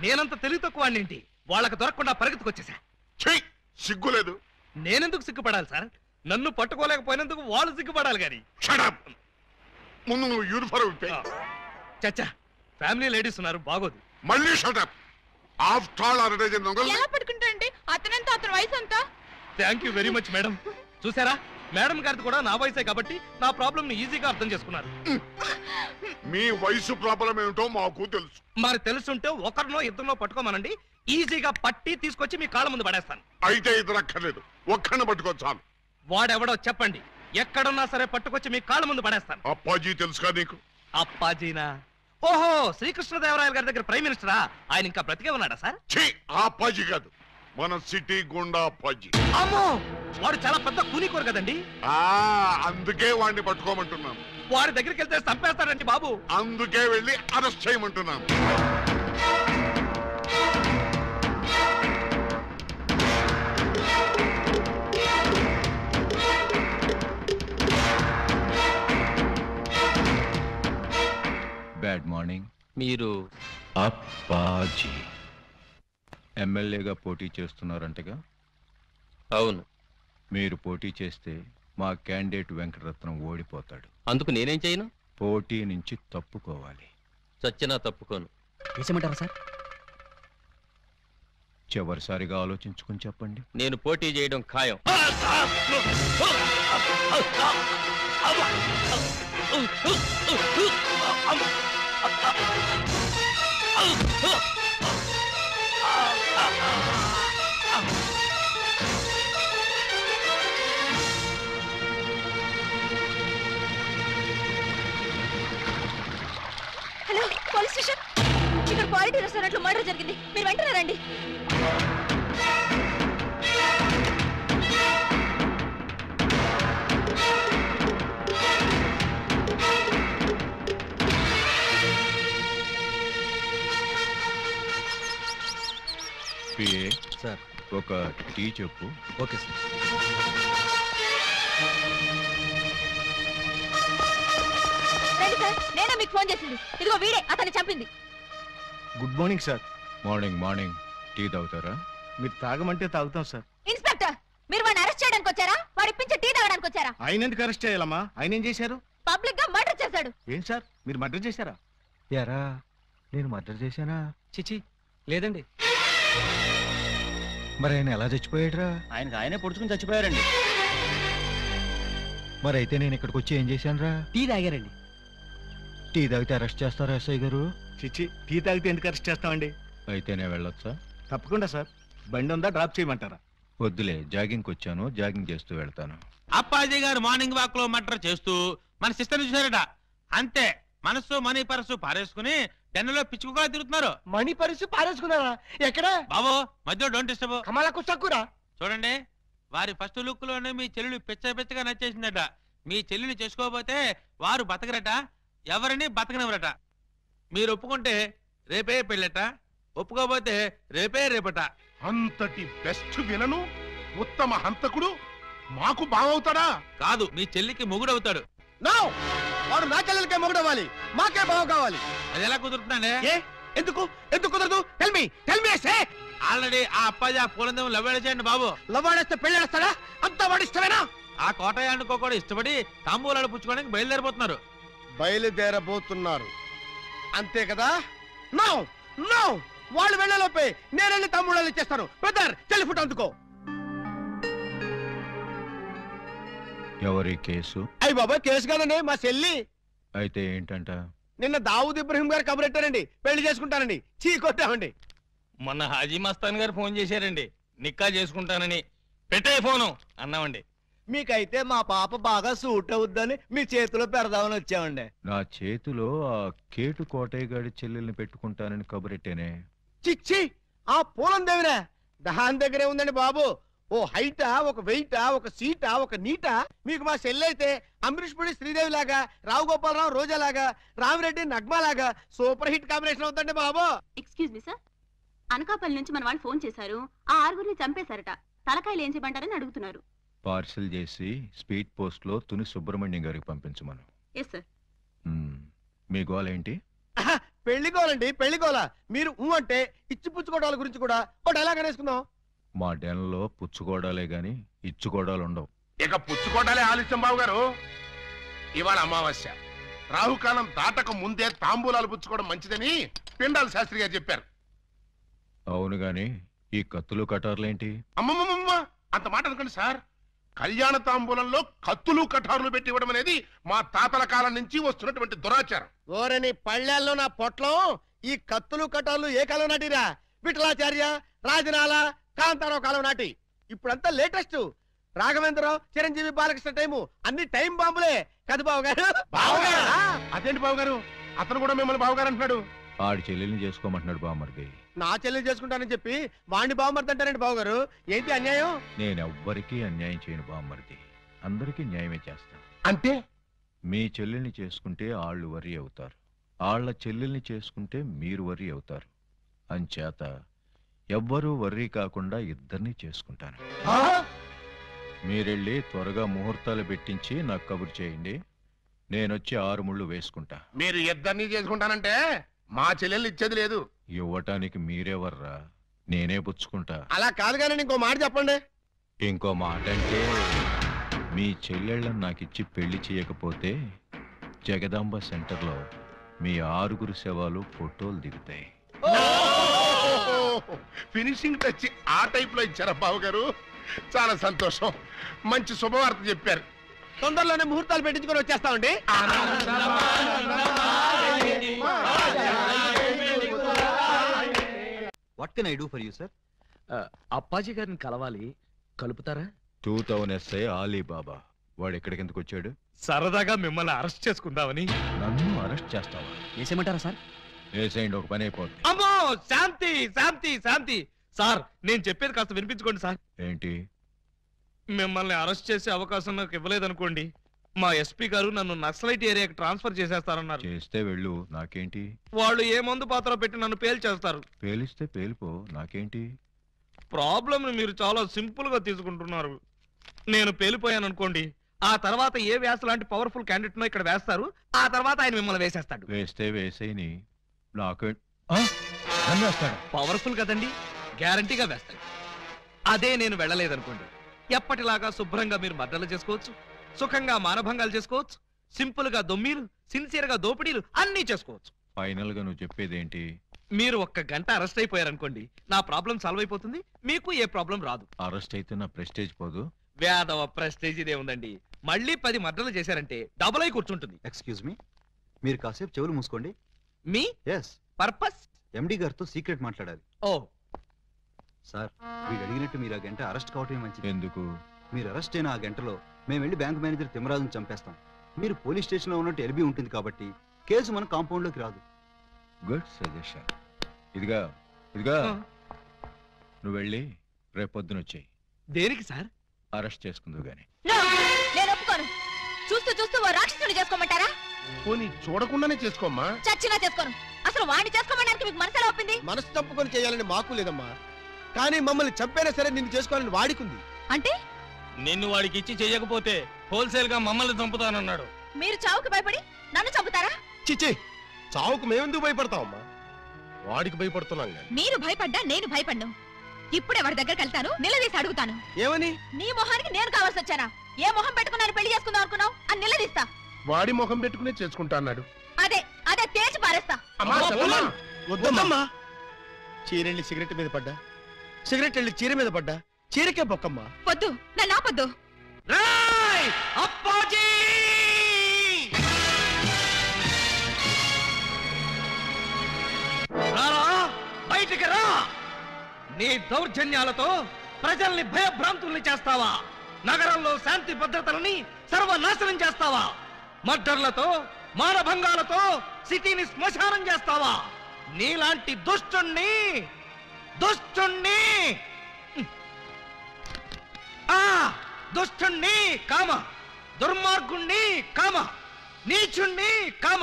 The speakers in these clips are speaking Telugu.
నేనంత తెలివి తక్కువ ఏంటి? వాళ్ళకి దొరకకుండా పరిగెత్తుకొచ్చేసా. సిగ్గులేదు. నేనెందుకు సిగ్గుపడాలి సార్? నన్ను పట్టుకోలేకపోయినందుకు వాళ్ళు సిగ్గుపడాలి గాని. ముందు నువ్వు యూనిఫారం చచ్చా, ఫ్యామిలీ లేడీస్ ఉన్నారు, బాగోదు. మళ్ళీ షటప్. ఎలా పట్టుకుంటారండి? అతనంతా అతని వయసు అంతా. Thank you very much madam. చూసారా, మేడం గారిది కూడా నా వయసే కాబట్టి నా ప్రాబ్లం ని ఈజీగా అర్థం చేసుకున్నారు. మీ వయసు ప్రాబ్లం ఏమిటో మాకు తెలుసు. మరి తెలుసుంటే ఒకరినో ఇద్దరినో పట్టుకోమనండి, ఈజీగా పట్టి తీసుకొచ్చి మీ కాళ్ళ ముందు పడేస్తాను. అయితే ఇద్దరు అక్కర్లేదు, ఒక్కడిని పట్టుకోవచ్చాను. వాడెవడో చెప్పండి, ఎక్కడున్నా సరే పట్టుకొచ్చి మీ కాళ్ళ ముందు పడేస్తాను. అప్పాజీ తెలుసుగా నీకు? అప్పాజీనా? ఓహో, శ్రీకృష్ణదేవరాయల గారి దగ్గర ప్రైమ్ మినిస్టరా? ఆయన ఇంకా బ్రతికే ఉన్నాడా సార్? ఆ అప్పాజీ కాదు, మన సిటీ గుండా అప్పాజీ. అమ్మో, వాడు చాలా పెద్ద కూలీకోరు కదండి. అందుకే వాడిని పట్టుకోమంటున్నాను. వాడి దగ్గరికి వెళ్తే చంపేస్తాడండి బాబు. అందుకే వెళ్ళి అరెస్ట్ చేయమంటున్నాను. Bad morning. మీరు అప్పాజీ ఎమ్మెల్యేగా పోటీ చేస్తున్నారంటగా? అవును. మీరు పోటీ చేస్తే మా క్యాండిడేట్ వెంకటరత్నం ఓడిపోతాడు. అందుకు నేనేం చేయను? పోటీ నుంచి తప్పుకోవాలి. చచ్చినా తప్పుకోను. వేసేమంటారా సార్? చివరిసారిగా ఆలోచించుకుని చెప్పండి. నేను పోటీ చేయడం ఖాయం. Hello, police station. ఇక్కడ క్వాలిటీ రెస్టారెంట్ లో మర్డర్ జరిగింది, మీరు వెంటనే రండి. పిఏ సార్, ఒక టీ చెప్పు. Okay sir. రండి సార్, నేనే మీకు ఫోన్ చేసింది. ఇదిగో వీడే అతన్ని చంపింది. Good morning sir. Morning morning. Tea తాగుతారా? మీరు తాగమంటే తాగుతాం సార్. ఇన్స్పెక్టర్, మీరు వాడిని అరెస్ట్ చేయడానికి వచ్చారా? వాడి ఇప్పించి టీ తాగడానికి వచ్చారా? ఆయన ఎందుకు అరెస్ట్ చేయాలమ్మా? ఆయన ఏం చేశారు? పబ్లిక్ గా మర్డర్ చేశాడు. ఏం సార్, మీరు మర్డర్ చేశారా? యారా, నేను మర్డర్ చేశానా? చిచి, లేదండి. మరి ఆయన ఎలా చచ్చిపోయాడురా? ఆయనకు ఆయనే పొడుచుకుని చచ్చిపోయారండి. మరి అయితే నేను ఇక్కడికి వచ్చి ఏం చేశానురా? టీ తాగారండి. టీ తాగితే అరెస్ట్ చేస్తారా ఎస్ఐ గారు? చిచ్చి, టీ తాగితే ఎందుకు అరెస్ట్ చేస్తామండి? అయితే నేను వెళ్ళొచ్చా? తప్పకుండా సార్. బండి ఉందా, డ్రాప్ చేయమంటారా? వద్దులే, జాగింగ్కి వచ్చాను, జాగింగ్ చేస్తూ వెళ్తాను. అప్పాజీ గారు మార్నింగ్ వాక్ లో మర్డర్ చేస్తూ మన సిస్టర్ చూసారట. అంతే, మనసు మనీ పర్సు పారేసుకుని టెన్నులో పిచ్చుకుగా తిరుగుతున్నారు. మణి పరిస్థితి పారేసుకున్నారా? ఎక్కడ బాబు మధ్యలో డోంట్ డిస్టర్బ్. కమలకు చక్కురా. చూడండి, వారి ఫస్ట్ లుక్ లోనే మీ చెల్లెలు పిచ్చగా నచ్చేసిందట. మీ చెల్లిని చేసుకోకపోతే వారు బతకరట, ఎవరిని బతకనివ్వరట. మీరు ఒప్పుకుంటే రేపే పెళ్ళట, ఒప్పుకోకపోతే రేపట. అంతటి బెస్ట్ విలను ఉత్తమ హంతకుడు మాకు బావవుతాడా? కాదు, మీ చెల్లికి మొగుడవుతాడు. వాడు నా చెల్లెలకే మొగుడవ్వాలి, మాకే బావ కావాలి. అది ఎలా కుదురుతుందండి? ఎందుకు ఎందుకు కుదరదు? ఆల్రెడీ ఆ అప్పాజీ ఆ పూలందేమో లవ్వేడ చేయండి బాబు. లవ్వాడేస్తే పెళ్ళేస్తాడా? అంతా వాడు ఇష్టమేనా? ఆ కోటయానుకో కూడా ఇష్టపడి తాంబూలాలు పుచ్చుకోవడానికి బయలుదేరిపోతున్నారు. బయలుదేరబోతున్నారు అంతే కదా? నో నో, వాళ్ళు వెళ్ళలోపే నేను వెళ్ళి తమ్ముళ్ళు ఇచ్చేస్తాను. బ్రదర్, చెల్లి ఫుట్ అందుకో. ఎవరి కేసు? అయ్యి బాబా, కేసు కాదండి, మా చెల్లి. అయితే ఏంటంట? నిన్న దావూద్ ఇబ్రహీం గారు కబురెట్టారండి, పెళ్లి చేసుకుంటానండి. చీ కొట్టామండి. మొన్న హాజీ మస్తాన్ గారు ఫోన్ చేశారండి, నిక్కా చేసుకుంటానని. పెట్టే ఫోను అన్నామండి. మీకైతే మా పాప బాగా సూట్ అవుద్దని మీ చేతిలో పెడదామని వచ్చామండి. నా చేతిలో ఆ కేటు కోటయ్య గారి చెల్లెల్ని పెట్టుకుంటానని కబురెట్టేనే. చిచ్చి, ఆ పూలం దేవిరా దాని దగ్గరే ఉందండి బాబు. ఓ హైటా, ఒక వెయిటా, ఒక సీటా, ఒక నీటా. మీకు మా చెల్లైతే అమరీష్ పుడి శ్రీదేవి లాగా, రావు గోపాలరావు రోజా లాగా, రామిరెడ్డి నగ్మా లాగా సూపర్ హిట్ కాంబినేషన్ అవుతుందండి బాబు. ఎక్స్క్యూజ్ మీ సార్, అనకాపల్లి నుంచి మన వాళ్ళు ఫోన్ చేశారు. ఆ ఆరుగురిని చంపేశారట. తలకాయలు ఏం చేయమంటారని అడుగుతున్నారు. పార్సిల్ చేసి స్పీడ్ పోస్ట్ లో తుని సుబ్రహ్మణ్యం గారికి పంపించమను. Yes sir. మీ గోల్ ఏంటి? పెళ్లికోవాలండి పెళ్లికోవాలా మీరు అంటే ఇచ్చి పుచ్చుకోవడాల గురించి కూడా ఒక డైలాగ్ అనేసుకుందాం. మా డెన్లో పుచ్చుకోవడాలే గాని ఇచ్చుకోవడాలు ఉండవు. ఇక పుచ్చుకోటాలే ఆలస్యం బాబు గారు. ఇవాళ అమావాస్య, రాహుకాలం దాటక ముందే తాంబూలాలు పుచ్చుకోవడం మంచిదని పిండాల శాస్త్రి గారు చెప్పారు. అవును గాని ఈ కత్తులు కటార్లేంటి? అమ్మమ్మమ్మ, అంత మాట అనుకోండి సార్. కళ్యాణ తాంబూలంలో కత్తులు కఠారులు పెట్టి ఇవ్వడం అనేది మా తాతల కాలం నుంచి వస్తున్నటువంటి దురాచారం. ఓరని పళ్ళెల్లో నా పొట్లం ఈ కత్తులు కటార్లు ఏ కాలం నాటిరా? విఠలాచార్య, రాజనాల, కాంతారావు కాలం నాటి. ఇప్పుడంతా లేటెస్ట్. రాఘవేంద్రరావు, చిరంజీవి, బాలకృష్ణ టైము అన్ని టైం బాంబులే కదా బావగారు? అదేంటి బాబు గారు, అతను కూడా మిమ్మల్ని బావగారు అంటున్నాడు. ఆడి చెల్లెల్ని చేసుకోమంటున్నాడు బామ్మర్ది. నా చెల్లి చేసుకుంటానని చెప్పి వాణ్ణి బావమర్ది అంటారండి బావగారు. ఏంటి అన్యాయం? నేనెవ్వరికీ అన్యాయం చేయను బామ్మర్ది, అందరికీ న్యాయమే చేస్తాను. అంటే మీ చెల్లెల్ని చేసుకుంటే ఆళ్ళు వరి అవుతారు, ఆళ్ల చెల్లెల్ని చేసుకుంటే మీరు వరి అవుతారు. అంచేత ఎవ్వరూ వర్రీ కాకుండా ఇద్దరిని చేసుకుంటాను. మీరెళ్ళి త్వరగా ముహూర్తాలు పెట్టించి నాకు కబురు చేయండి. నేనొచ్చి 6 ముళ్ళు వేసుకుంటా. మీరు ఇద్దరిని చేసుకుంటానంటే మా చెల్లెళ్ళు ఇచ్చేది లేదు. ఇవ్వటానికి మీరెవర్రా, నేనే పుచ్చుకుంటా. అలా కాదు కానీ ఇంకో మాట చెప్పండి. ఇంకో మాట అంటే మీ చెల్లెళ్ళని నాకిచ్చి పెళ్లి చేయకపోతే జగదాంబ సెంటర్లో మీ 6 శవాలు ఫోటోలు దిగుతాయి. ఫినిషింగ్ టచ్ ఆ టైప్ లో ఇచ్చారా బాబు గారు? చాలా సంతోషం, మంచి శుభవార్త చెప్పారు. తొందరలోనే ముహూర్తాలు పెట్టించుకొని వచ్చేస్తామండి. What can I do for you sir? Appaji గారిని కలవాలి, కలుపుతారా? 2000 SI ఆలీబాబా వాడు ఎక్కడికెందుకు వచ్చాడు? సరదాగా మిమ్మల్ని అరెస్ట్ చేసుకుందామని. నన్ను అరెస్ట్ చేస్తావా? వేసేయమంటారా సార్? వేసేయండి, ఒక పని అయిపోద్ది. అమ్మో, శాంతి శాంతి శాంతి. సార్, నేను చెప్పేది కాస్త వినిపించుకోండి సార్. ఏంటి? మిమ్మల్ని అరెస్ట్ చేసే అవకాశం నాకు ఇవ్వలేదనుకోండి, మా ఎస్పీ గారు నన్ను నక్సలైట్ ఏరియాకి ట్రాన్స్ఫర్ చేసేస్తారన్నారు. చేస్తే వెళ్ళు, నాకేంటి? వాళ్ళు ఏ మందు పాత్ర పెట్టి నన్ను పేల్చేస్తారు. పేలిస్తే పేలిపో, నాకేంటి? ప్రాబ్లం మీరు చాలా సింపుల్ గా తీసుకుంటున్నారు. నేను పేలిపోయాను అనుకోండి, ఆ తర్వాత ఏ వ్యాస లాంటి పవర్ఫుల్ క్యాండిడేట్ నో ఇక్కడ వేస్తారు, ఆ తర్వాత ఆయన మిమ్మల్ని వేసేస్తాడు. వేస్తే వేసేయని, నాకే నన్ను వేస్తాడు. పవర్ఫుల్ కదండి, గ్యారంటీగా వేస్తాడు. అదే నేను వెళ్ళలేదనుకోండి, ఎప్పటిలాగా శుభ్రంగా మీరు మర్డర్లు చేసుకోవచ్చు, సుఖంగా మానభంగాలు చేసుకోవచ్చు, సింపుల్ గా దొమ్మీలు, సిన్సియర్ గా దోపిడీలు అన్నీ చేసుకోవచ్చు. ఫైనల్ గా నువ్వు చెప్పేదేంటి? మీరు 1 గంట అరెస్ట్ అయిపోయారనుకోండి, నా ప్రాబ్లం సాల్వ్ అయిపోతుంది, మీకు ఏ ప్రాబ్లం రాదు. అరెస్ట్ అయితే నా ప్రెస్టేజ్ పోదు? వేదవ ప్రెస్టేజ్ ఇదే ఉందండి. మళ్ళీ 10 మర్డర్లు చేశారంటే డబుల్ అయి కూర్చుంటుంది. ఎక్స్క్యూజ్ మీ, మీరు కాసేపు చెవులు మూసుకోండి. Me yes, purpose? ఎండి గారితో సీక్రెట్ మాట్లాడాలి. ఓ సార్, వీడు అడిగినట్టు మీరు ఆ గంట అరెస్ట్ కావటమే మంచిది. ఎందుకు? మీరు అరెస్ట్ అయిన ఆ గంటలో మేము వెళ్ళి బ్యాంక్ మేనేజర్ తిమ్మరాజును చంపేస్తాం. మీరు పోలీస్ స్టేషన్ లో ఉన్నట్టు ఎల్బీ ఉంటుంది కాబట్టి కేసు మన కాంపౌండ్ లోకి రాదు. Good suggestion. ఇదిగా ఇదిగా నువ్వు వెళ్ళి రేపొద్దున వచ్చేయి. దేనికి సార్? అరెస్ట్ చేసుకుందువు గాని. నేను ఒప్పుకోను. చూస్తూ చూస్తూ ఓ రాక్షసుని చేసుకోమంటారా? పోనీ చూడకుండానే చేసుకోమ్మా. చచ్చినా చేసుకోను. అసలు వాడిని చేసుకోమడానికి మీకు మనసులో ఒప్పింది? మనసు తప్పుకొని చేయాలని మాకు లేదమ్మా, కానీ మమ్మల్ని చంపైనా సరే నిన్ను చేసుకోవాలని వాడికుంది. అంటే నిన్ను వాడికి ఇచ్చి చెయ్యకపోతే హోల్సేల్ గా మమ్మల్ని చంపుతానన్నాడు. మీరు చావుకి భయపడి నన్ను చంపుతారా? చిచి, చావుకు మేమెందుకు భయపడతామమ్మా? వాడికి భయపడుతున్నాం కానీ. మీరు భయపడ్డా నేను భయపడ్ను. ఇప్పుడే వాడి దగ్గరికి వెళ్తాను, నిలదీసి అడుగుతాను. ఏమని? నీ మొహానికి నేను కావాల్సి వచ్చానా? ఏ మొహం పెట్టుకున్నాను పెళ్లి చేసుకుందాం అనుకున్నావు అని నిలదీస్తా. వాడి ముఖం పెట్టుకునే చేసుకుంటా అన్నాడు. అదే అదే తేల్చి పారేస్తా. అమ్మా, చెల్లమ్మా. వద్దమ్మా. చీరెళ్ళి సిగరెట్ మీద పడ్డా, సిగరెట్ వెళ్ళి చీర మీద పడ్డా, చీరకే బొక్కమ్మా. వద్దు, నన్ను ఆపొద్దు. రేయ్ అప్పాజీ! రారా, బయటికి రా. నీ దౌర్జన్యాలతో ప్రజల్ని భయభ్రాంతుల్ని చేస్తావా? నగరంలో శాంతి భద్రతలని సర్వనాశనం చేస్తావా? మర్డర్లతో, మానభంగాలతో సిటీని శ్మశానం చేస్తావా? నీలాంటి దుష్టుణ్ణి దుష్టుణ్ణి కామ, దుర్మార్గుణ్ణి కామ, నీచుణ్ణి కామ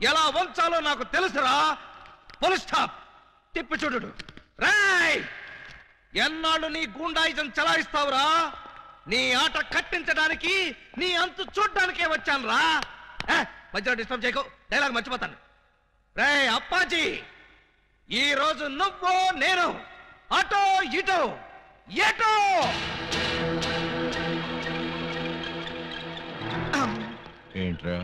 ఎలా వంచాలో నాకు తెలుసురా. Full stop. తిప్పి చూడు. రాయ్, ఎన్నాళ్ళు నీ గూండాయిజం చలాయిస్తావురా? నీ ఆట కట్టించడానికి, నీ అంతు చూడ్డానికే వచ్చాను రా. మధ్యలో డిస్టర్బ్ చేయకు, డైలాగ్ మర్చిపోతాను. రే అప్పాజీ, ఈ రోజు నువ్వు నేను అటో ఇటో ఎటో. ఏంట్రా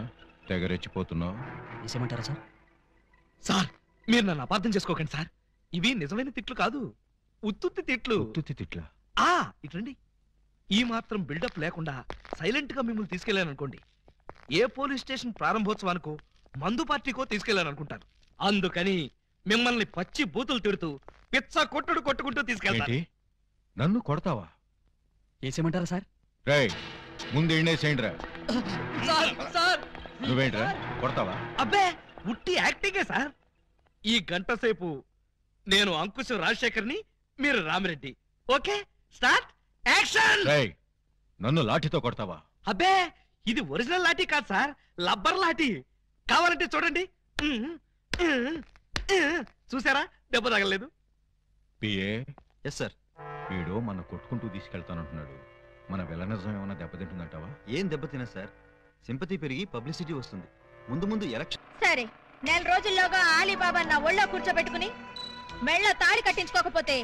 తెగరెచ్చిపోతున్నావు? వేసేమంటారా సార్? సార్ మీరు నన్ను అపార్థం చేసుకోకండి సార్, ఇవి నిజమైన తిట్లు కాదు, ఉత్తుత్తి తిట్లు. ఉత్తుత్తి తిట్లా? ఇట్లండి. ఈ మాత్రం బిల్డప్ లేకుండా సైలెంట్ గా మిమ్మల్ని తీసుకెళ్లాననుకోండి, ఏ పోలీస్ స్టేషన్ ప్రారంభోత్సవానికో మందు పార్టీకో తీసుకెళ్లాననుకుంటాను. అందుకని మిమ్మల్ని పచ్చి బూతులు తిడుతూ పిచ్చ కొట్టుడు కొట్టుకుంటూ తీసుకెళ్తాను. నన్ను కొడతావా? వేసేమంటారా సార్? రేయ్, ముందు ఎండేసేయండిరా. సార్ సార్ నువ్వేంట్రా కొడతావా? అబ్బే, ఉట్టి యాక్టింగే సార్. ఈ గంట సేపు నేను అంకుశం రాజశేఖర్ని, మీరు రామిరెడ్డి. Okay, start action. రేయ్, నన్ను లాఠీతో కొడతావా? అబ్బే, ఇది ఒరిజినల్ లాఠీ కాదు సార్, లబ్బర్ లాఠీ. కావాలంటే చూడండి. చూసారా, దెబ్బ తగలేదు. PA, yes sir. వీడు మన కొట్టుకుంటూ తీసుకెళ్తానంటున్నాడు. మన విలనిజం ఏమైనా దెబ్బతింటుందంటావా? ఏం దెబ్బతినా సార్, సింపతి పెరిగి పబ్లిసిటీ వస్తుంది. ముందు ముందు ఎలక్షన్. సరే, నెల రోజుల్లోగా ఆలీబాబా నా ఒళ్ళో కూర్చోబెట్టుకుని మెళ్ళ తాళి కట్టించుకోకపోతే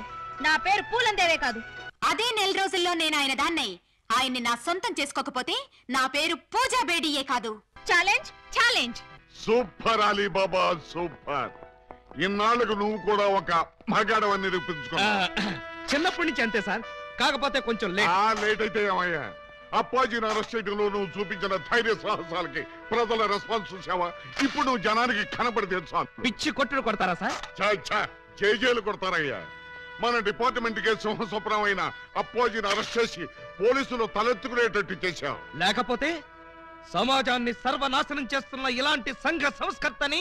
నా పేరు పూలందేవే కాదు. అదే నెల రోజుల్లో నేను ఆయన దాన్నై ఆయన్ని నా సొంతం చేసుకోకపోతే నా పేరు పూజా బేడియే కాదు. Challenge challenge. Super Ali Baba super. ఇన్నాళ్ళకు నువ్వు కూడా ఒక మగాడవని నిరూపించుకున్నావు. చిన్నప్పటి నుంచి అంతే సార్, కాకపోతే కొంచెం లేట్. లేట్ అయితే ఏమయ్యా, అప్పాజీని అరెస్ట్ చేయడంలో నువ్వు చూపించిన ధైర్య సాహసాలకి ప్రజల రెస్పాన్స్ చూసావా? ఇప్పుడు నువ్వు జనానికి కనపడితే చాలు. పిచ్చి కొట్టుడు కొడతారా సార్? జైలు కొడతారయ్యా. మన డిపార్ట్మెంట్ కే సింహస్వప్నం అయిన అప్పాజీని అరెస్ట్ చేసి పోలీసులు తలెత్తుకునేటట్టు చేశావు. లేకపోతే సమాజాన్ని సర్వనాశనం చేస్తున్న ఇలాంటి సంఘ సంస్కర్తని.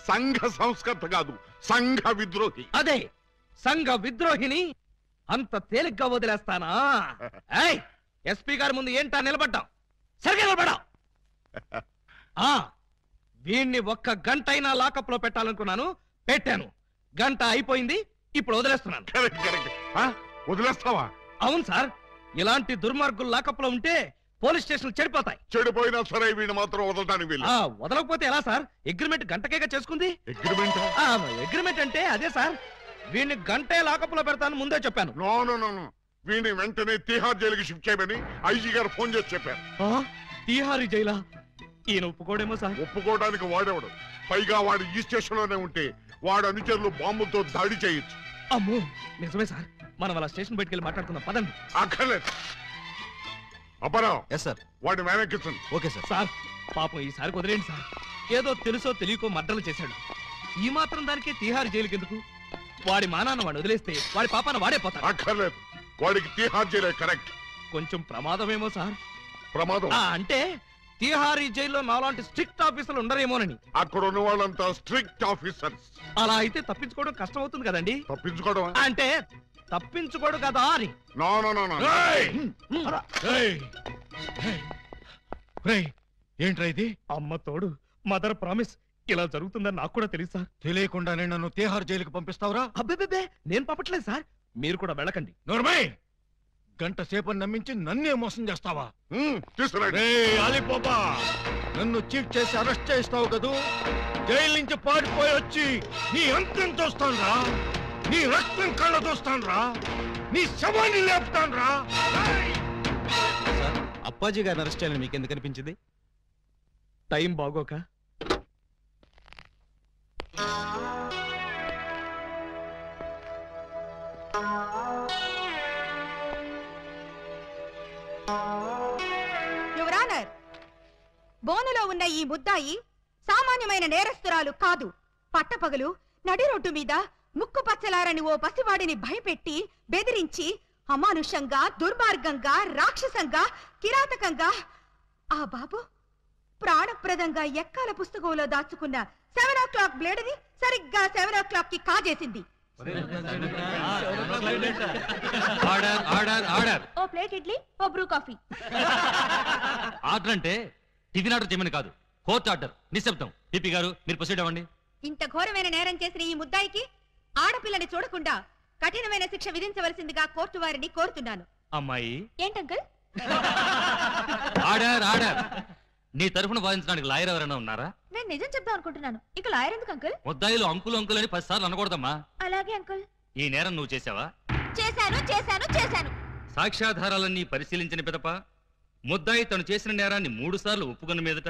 సంఘ సంస్కర్త కాదు, సంఘ విద్రోహి. అదే సంఘ విద్రోహిని అంత తేలిగ్గా వదిలేస్తానా? ఏయ్, ఎస్పీ గారి ముందు ఏంటా నిలబడ్డాం? సరిగ్గా నిలబడ్డాం. వీణ్ణి ఒక్క గంట అయినా లాకప్ లో పెట్టాలనుకున్నాను, పెట్టాను. గంట అయిపోయింది, ఇప్పుడు వదిలేస్తున్నాను. వదిలేస్తావా? అవును సార్, ఇలాంటి దుర్మార్గులు లాకప్ లో ఉంటే పోలీస్ స్టేషన్ చెడిపోతాయి. చెడిపోయినా సరే వీడిని మాత్రం వదలటానికి వీలు. వదలకపోతే ఎలా సార్? అగ్రిమెంట్ గంటకేగా చేసుకుంది. అగ్రిమెంట్? అగ్రిమెంట్ అంటే అదే సార్, వీడిని గంటే లాకప్ లో పెడతాను ముందే చెప్పాను. నో, వీడిని వెంటనే తిహార్ జైలుకి షిఫ్ట్ చేయమని ఐజీ గారు ఫోన్ చేసి చెప్పారు. తిహారీ జైలా? ఈయన ఒప్పుకోడేమో సార్. ఒప్పుకోవడానికి వాడేవాడు, పైగా వాడు ఈ స్టేషన్ లోనే ఉంటే వాడు అనుచరులు బాంబులతో దాడి చేయొచ్చు. అమ్మో, నిజమే సార్. మనం అలా స్టేషన్ బయటకెళ్ళి మాట్లాడుకుందాం, పదండి. అక్కర్లేదు. అపరావు, ఎస్ సార్. వాడిని వెనక్కించండి. Okay sir. సార్ పాపం ఈసారి కుదిరేండి సార్. ఏదో తెలుసో తెలియకో మర్డర్లు చేశాడు. ఈ మాత్రం దానికే తిహార్ జైలుకి ఎందుకు? వాడి మానాన్ని వాడు వదిలేస్తే వాడి పాపాన వాడే పోతాడు. అక్కర్లేదు, వాడికి తిహార్ జైలే కరెక్ట్. కొంచెం ప్రమాదమేమో సార్. ప్రమాదం అంటే తిహారీ జైల్లో నాలాంటి స్ట్రిక్ట్ ఆఫీసర్లు ఉండరేమోనని. అక్కడ ఉన్న వాళ్ళంతా స్ట్రిక్ట్ ఆఫీసర్స్. అలా అయితే తప్పించుకోవడం కష్టం అవుతుంది కదండి. తప్పించుకోవడం అంటే తప్పించుకోడు కదా అని. నో. ఏంట్రా ఇది? అమ్మ తోడు, మదర్ ప్రామిస్, ఇలా జరుగుతుందని నాకు కూడా తెలియదు సార్. తెలియకుండానే నన్ను తిహార్ జైలుకి పంపిస్తావురా? అబ్బే, నేను పంపట్లేదు సార్, మీరు కూడా వెళ్ళకండి. నోర్మై, గంట సేపని నమ్మించి నన్నే మోసం చేస్తావా? తీసుకురండి. అలీబాబా, నన్ను చీట్ చేసి అరెస్ట్ చేస్తావు కదూ? జైలు నుంచి పారిపోయి వచ్చి నీ అంతం చూస్తాన్రా, నీ రక్తం కళ్ళ చూస్తాన్రా, నీ శవాన్ని లేపుతాన్రా. సార్, అప్పాజీ గారిని అరెస్ట్ చేయాలని మీకు ఎందుకు అనిపించింది? టైం బాగోక. యువర్ ఆనర్, బోనులో ఉన్న ఈ ముద్దాయి సామాన్యమైన నేరస్తురాలు కాదు. పట్టపగలు నడి రోడ్డు మీద ముక్కు పచ్చలారని ఓ పసివాడిని భయపెట్టి బెదిరించి అమానుషంగా, దుర్మార్గంగా, రాక్షసంగా, కిరాతకంగా ఆ బాబు ప్రాణప్రదంగా ఎక్కాల పుస్తకంలో దాచుకున్న 7 o'clock బ్లేడ్ని సరిగ్గా 7 o'clock కి కాజేసింది. ఓ ప్లేట్ ఇడ్లీ, ఓ బ్రూ కాఫీ. ఆర్డర్ అంటే టిఫిన్ ఆర్డర్ చేయమని కాదు, కోర్టు ఆర్డర్. నిశ్శబ్దం. పిపి గారు, మీరు ప్రొసీడ్ అవ్వండి. ఇంత ఘోరమైన నేరం చేసిన ఈ ముద్దాయికి ఆడపిల్లని చూడకుండా కఠినమైన శిక్ష విధించవలసిందిగా కోర్టు వారిని కోరుతున్నాను. అమ్మాయి. ఏంటంకల్? ఆర్డర్. నీ తరఫున వాదించడానికి లాయర్ ఎవరైనా ఉన్నారా? నేను నిజం చెప్దాం అనుకుంటున్నాను. ఇక లాయర్ ఎందుకు అంకుల్? ముద్దాయిలు అంకులు అంకులు అని 10 సార్లు అనకూడదమ్మా. అలాగే అంకుల్. ఈ నేరం నువ్వు చేసావా? చేశాను చేశాను చేశాను. సాక్ష్యాధారాలన్నీ పరిశీలించిన పిదప ముద్దాయి తను చేసిన నేరాన్ని 3 సార్లు ఒప్పుకున్న మీదట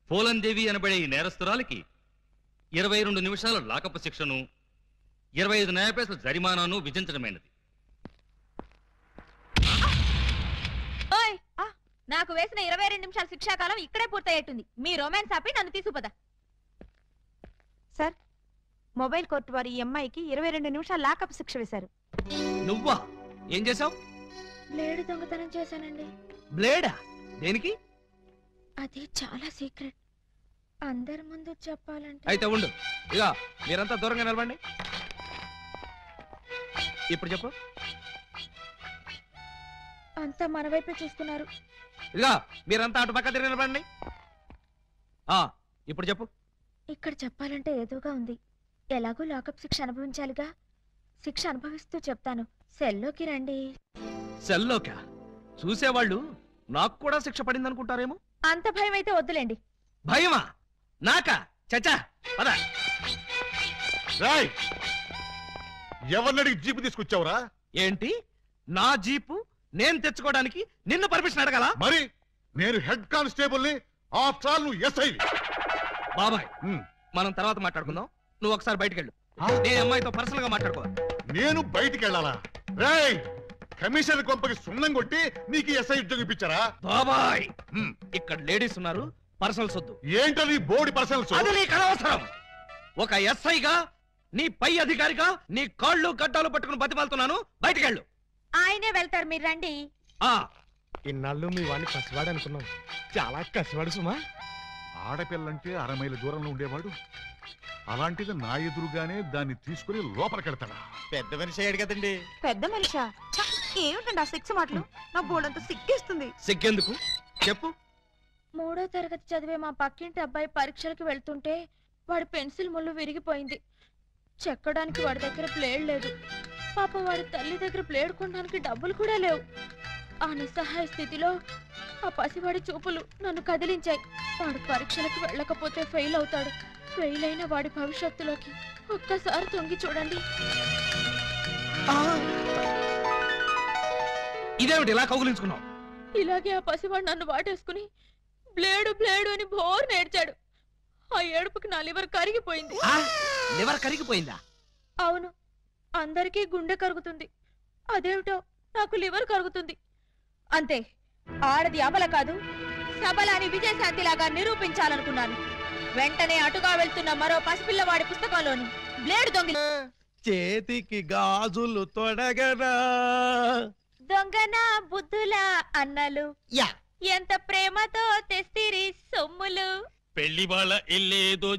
పోలందేవి అనబడే ఈ నేరస్తురాలికి 22 నిమిషాల లాకపు శిక్షను 25 న్యాయపేసల జరిమానాను విధించడమైనది. నాకు వేసిన 22 నిమిషాల శిక్షాకాలం ఇక్కడే పూర్తయ్యేట్టుంది. మీ రొమాన్స్ ఆపి నన్ను తీసుకుపోదా. సార్, మొబైల్ కోర్టు వారి ఈ అమ్మాయికి 22 నిమిషాల లాకప్ శిక్ష వేశారు. నువ్వా? ఏం చేసావు? బ్లేడ్ దొంగతనం చేశానండి. బ్లేడా? దేనికి? అది చాలా సీక్రెట్. అందరి ముందు చెప్పాలంటే. అయితే ఉండు, ఇక మీరంతా దూరంగా నిలబండి. ఇప్పుడు చెప్పు. అంతా మన వైపే చూస్తున్నారు. ఇక మీరంతా అటు పక్క తిరిగి నిలబండి. ఇప్పుడు చెప్పు. ఇక్కడ చెప్పాలంటే ఏదోగా ఉంది. ఎలాగో లాకప్ శిక్ష అనుభవించాలిగా. శిక్ష అనుభవిస్తూ చెప్తాను. సెల్లోకి రండి. సెల్లోకా? చూసేవాళ్ళు నాకు కూడా శిక్ష పడింది అనుకుంటారేమో. అంత భయం అయితే వద్దులేండి. భయమా? నాకా? చచ్చా పద. ఎవరినడిగి జీపు తీసుకొచ్చావురా? ఏంటి? నా జీపు నేను తెచ్చుకోవడానికి నిన్ను పర్మిషన్ అడగాల? మరి నేను హెడ్ కానిస్టేబుల్ ని, ఆఫ్టర్ ఆల్ నువ్వు ఎస్ఐ. బాబాయ్, మనం తర్వాత మాట్లాడుకుందాం. నువ్వు ఒకసారి బయటికి వెళ్ళు. నేను అమ్మాయితో పర్సనల్ గా మాట్లాడుకోవాలి. నేను బయటికి వెళ్ళాలా? కమిషనర్ కొంపకి సున్నం కొట్టి నీకు ఎస్ఐ ఉద్యోగం ఇప్పించారా? బాబాయ్, ఇక్కడ లేడీస్ ఉన్నారు, పర్సనల్స్ వద్దు. ఏంటది బోర్డు పర్సనల్స్? అది నీకు అనవసరం. ఒక ఎస్ఐగా, నీ పై అధికారిగా నీ కాళ్ళు గడ్డాలు పట్టుకుని బతిమాలుతున్నాను. బయటికి వెళ్ళు. ఆయనే వెళ్తారు, మీరు రండి. ఇన్నాళ్ళు మీ వాడిని కసివాడు అనుకున్నాం. చాలా కసివాడు సుమా. ఆడపిల్లంటే 6 మైళ్ళ దూరంలో ఉండేవాడు. అలాంటిది నా ఎదురుగానే దాన్ని తీసుకుని లోపలికెడతాడా? పెద్ద మనిషి అయ్యాడు కదండి. పెద్ద మనిషా? ఏమిటండి ఆ శిక్ష మాటలు? నా బోర్డంతా సిగ్గేస్తుంది. సిగ్గెందుకు చెప్పు. 3వ తరగతి చదివే మా పక్కింటి అబ్బాయి పరీక్షలకు వెళ్తుంటే వాడి పెన్సిల్ ముళ్ళు విరిగిపోయింది. చెక్కడానికి వాడి దగ్గర ప్లేడ్ లేదు. పాప వాడి తల్లి దగ్గర ప్లేడ్ కొనడానికి డబ్బులు కూడా లేవు. ఆ నిస్సహాయ స్థితిలో ఆ పసివాడి చూపులు నన్ను కదిలించాయి. వాడు పరీక్షలకు వెళ్ళకపోతే ఫెయిల్ అవుతాడు. ఫెయిల్ అయిన వాడి భవిష్యత్తులోకి ఒక్కసారి తొంగి చూడండి. ఇదేమిటి ఇలా కౌగులించుకున్నావు? ఇలాగే ఆ పసివాడు నన్ను వాటేసుకుని బ్లేడు బ్లేడు అని బోర్ నేర్చాడు. ఆ ఏడుపుకి నా లివర్ కరిగిపోయింది. లివర్ కరిగిపోయిందా? అవును, అందరికీ గుండె కరుగుతుంది. అదేమిటో నాకు లివర్ కరుగుతుంది. అంతే, ఆడది అబల కాదు, సబలాని విజయశాంతిలాగా నిరూపించాలనుకున్నాను. వెంటనే అటుగా వెళ్తున్న మరో పసిపిల్లవాడి పుస్తకంలోని బ్లేడ్ దొంగ. చేతికి గాజులు తొడగరా దొంగన బుద్ధుల అన్నలు ఎంత ప్రేమతో తెస్తిరి సొమ్ములు. పెళ్లి వాళ్ళ ఇల్లేదో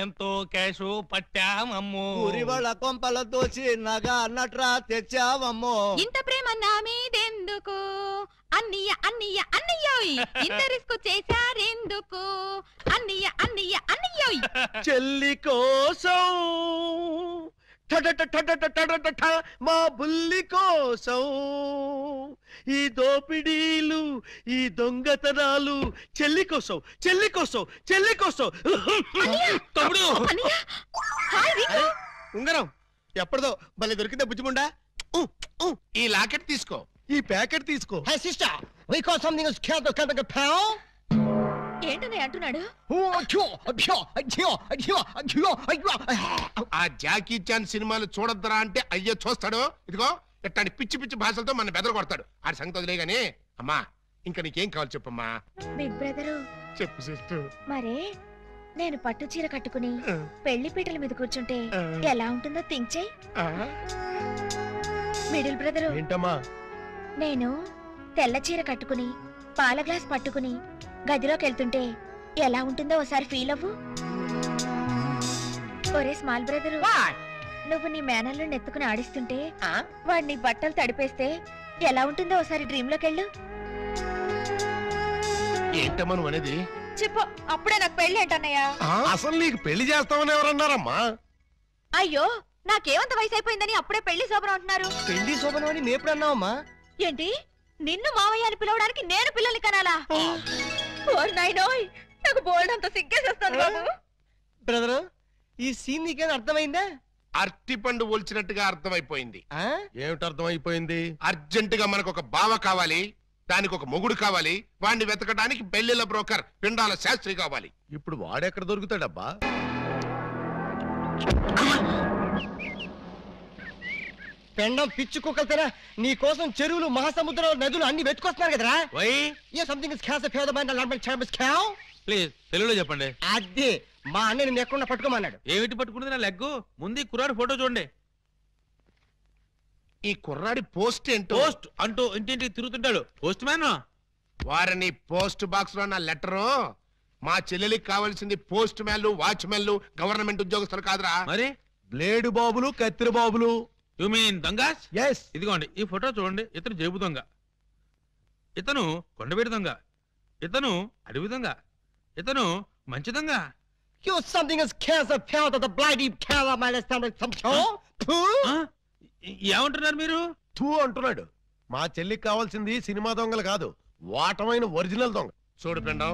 ఎంతో క్యాషు పట్టామమ్మో. ఊరి వాళ్ళ కొంపల దోచి నగా నట్రా తెచ్చావమ్మో. ఇంత ప్రేమ నా మీదెందుకు అన్నయ్య అన్నయ్య అన్నయ్యోయ్, ఇంత రిస్క్ చేశారెందుకు అన్నయ్య అన్నయ్య అన్నయ్యోయ్. చెల్లి కోసం మా బుల్లి కోసం ఈ దోపిడీలు, ఈ దొంగతనాలు చెల్లి కోసం, చెల్లి కోసం, చెల్లి కోసం. తమ్ముడు, ఉంగరం ఎప్పటిదో భలే దొరికిందా బుజ్జిముండా. ఈ లాకెట్ తీసుకో. ఈ ప్యాకెట్ తీసుకో. ఏంటనే అంటున్నాడు? ఆ జాకీ చాన్ సినిమాలు చూడొద్దరా అంటే అయ్యో చూస్తాడు. ఇదిగో ఇట్లాంటి పిచ్చి పిచ్చి భాషలతో మన బెదరు కొడతాడు. ఆడి సంగతి వదిలే గానీ అమ్మా, ఇంకా నీకేం కావాలి చెప్పమ్మా. బిగ్ బ్రదరు, చెప్పు సిస్టర్. మరే నేను పట్టు చీర కట్టుకుని పెళ్లి పీటల మీద కూర్చుంటే ఎలా ఉంటుందో థింక్ చెయ్. మిడిల్ బ్రదరు, ఏంటమ్మా? నేను తెల్ల చీర కట్టుకుని పాల గ్లాస్ పట్టుకుని గదిలోకి వెళ్తుంటే ఎలా ఉంటుందో ఒకసారి ఫీల్ అవ్వు. ఒరే స్మాల్ బ్రదరు, నువ్వు నీ మేనల్లో నెత్తుకుని ఆడిస్తుంటే వాడిని బట్టలు తడిపేస్తే ఎలా ఉంటుందో ఒకసారి డ్రీమ్ లోకి వెళ్ళు. ఏంటమ్మా నువ్వు అనేది? చెప్పు, అప్పుడే నాకు పెళ్లి ఏంటన్నయ్యా? అసలు నీకు పెళ్లి చేస్తామని ఎవరన్నారమ్మా? అయ్యో, నాకేమంత వయసు అయిపోయిందని అప్పుడే పెళ్లి శోభనం అంటున్నారు. పెళ్లి శోభనం అని మేప్పుడు అన్నావమ్మా? ఏంటి, నిన్ను మావయ్య అని పిలవడానికి నేను పిల్లల్ని కనాలా? నాకు బోల్డంత సిగ్గేసేస్తాను బాబు. బ్రదరు, ఈ సీన్ నీకేం అర్థమైందా? అరటిపండు ఒలిచినట్టుగా అర్థమైపోయింది. ఏమిటి అర్థమైపోయింది? అర్జెంట్ గా మనకు ఒక బావ కావాలి, దానికి ఒక మొగుడు కావాలి, వాడిని వెతకడానికి పెళ్లిళ్ళ బ్రోకర్ పిండాల శాస్త్రి కావాలి. ఇప్పుడు వాడెక్కడ దొరుకుతాడబ్బా? పెండం పిచ్చి కుక్కలతేనా నీ కోసం చెరువులు, మహాసముద్రాలు, నదులు అన్ని వెతుకొస్తున్నారు కదరా? Why something is cans of the please తెలుగులో చెప్పండి. అదే మా అన్న నిన్ను ఎక్కడ పట్టుకోమన్నాడు. ఏమిటి పట్టుకున్నది నా లెగ్గు? ముందు ఈ కుర్రాడు ఫోటో చూడండి. ఈ కుర్రాడి పోస్ట్ ఏంటో. పోస్ట్ అంటూ ఇంటింటికి తిరుగుతుంటాడు. Postman. వారిని పోస్ట్ బాక్స్ లో నా లెటరు. మా చెల్లెలికి కావాల్సింది పోస్ట్ మ్యాన్లు, వాచ్మెన్లు, గవర్నమెంట్ ఉద్యోగస్తులు కాదురా. మరి బ్లేడు బాబులు, కత్తిరి బాబులు. యు మీన్ దొంగస్? ఎస్. ఇదిగోండి ఈ ఫోటో చూడండి. ఇతను జేబు దొంగ, ఇతను కొండవీడి దొంగ, ఇతను అడవి దొంగ, ఇతను మంచి దొంగ. ఏమంటున్నారు మీరు? తూ అంటున్నాడు. మా చెల్లికి కావాల్సింది సినిమా దొంగలు కాదు, వాటమైన ఒరిజినల్ దొంగ. చూడు పెండం,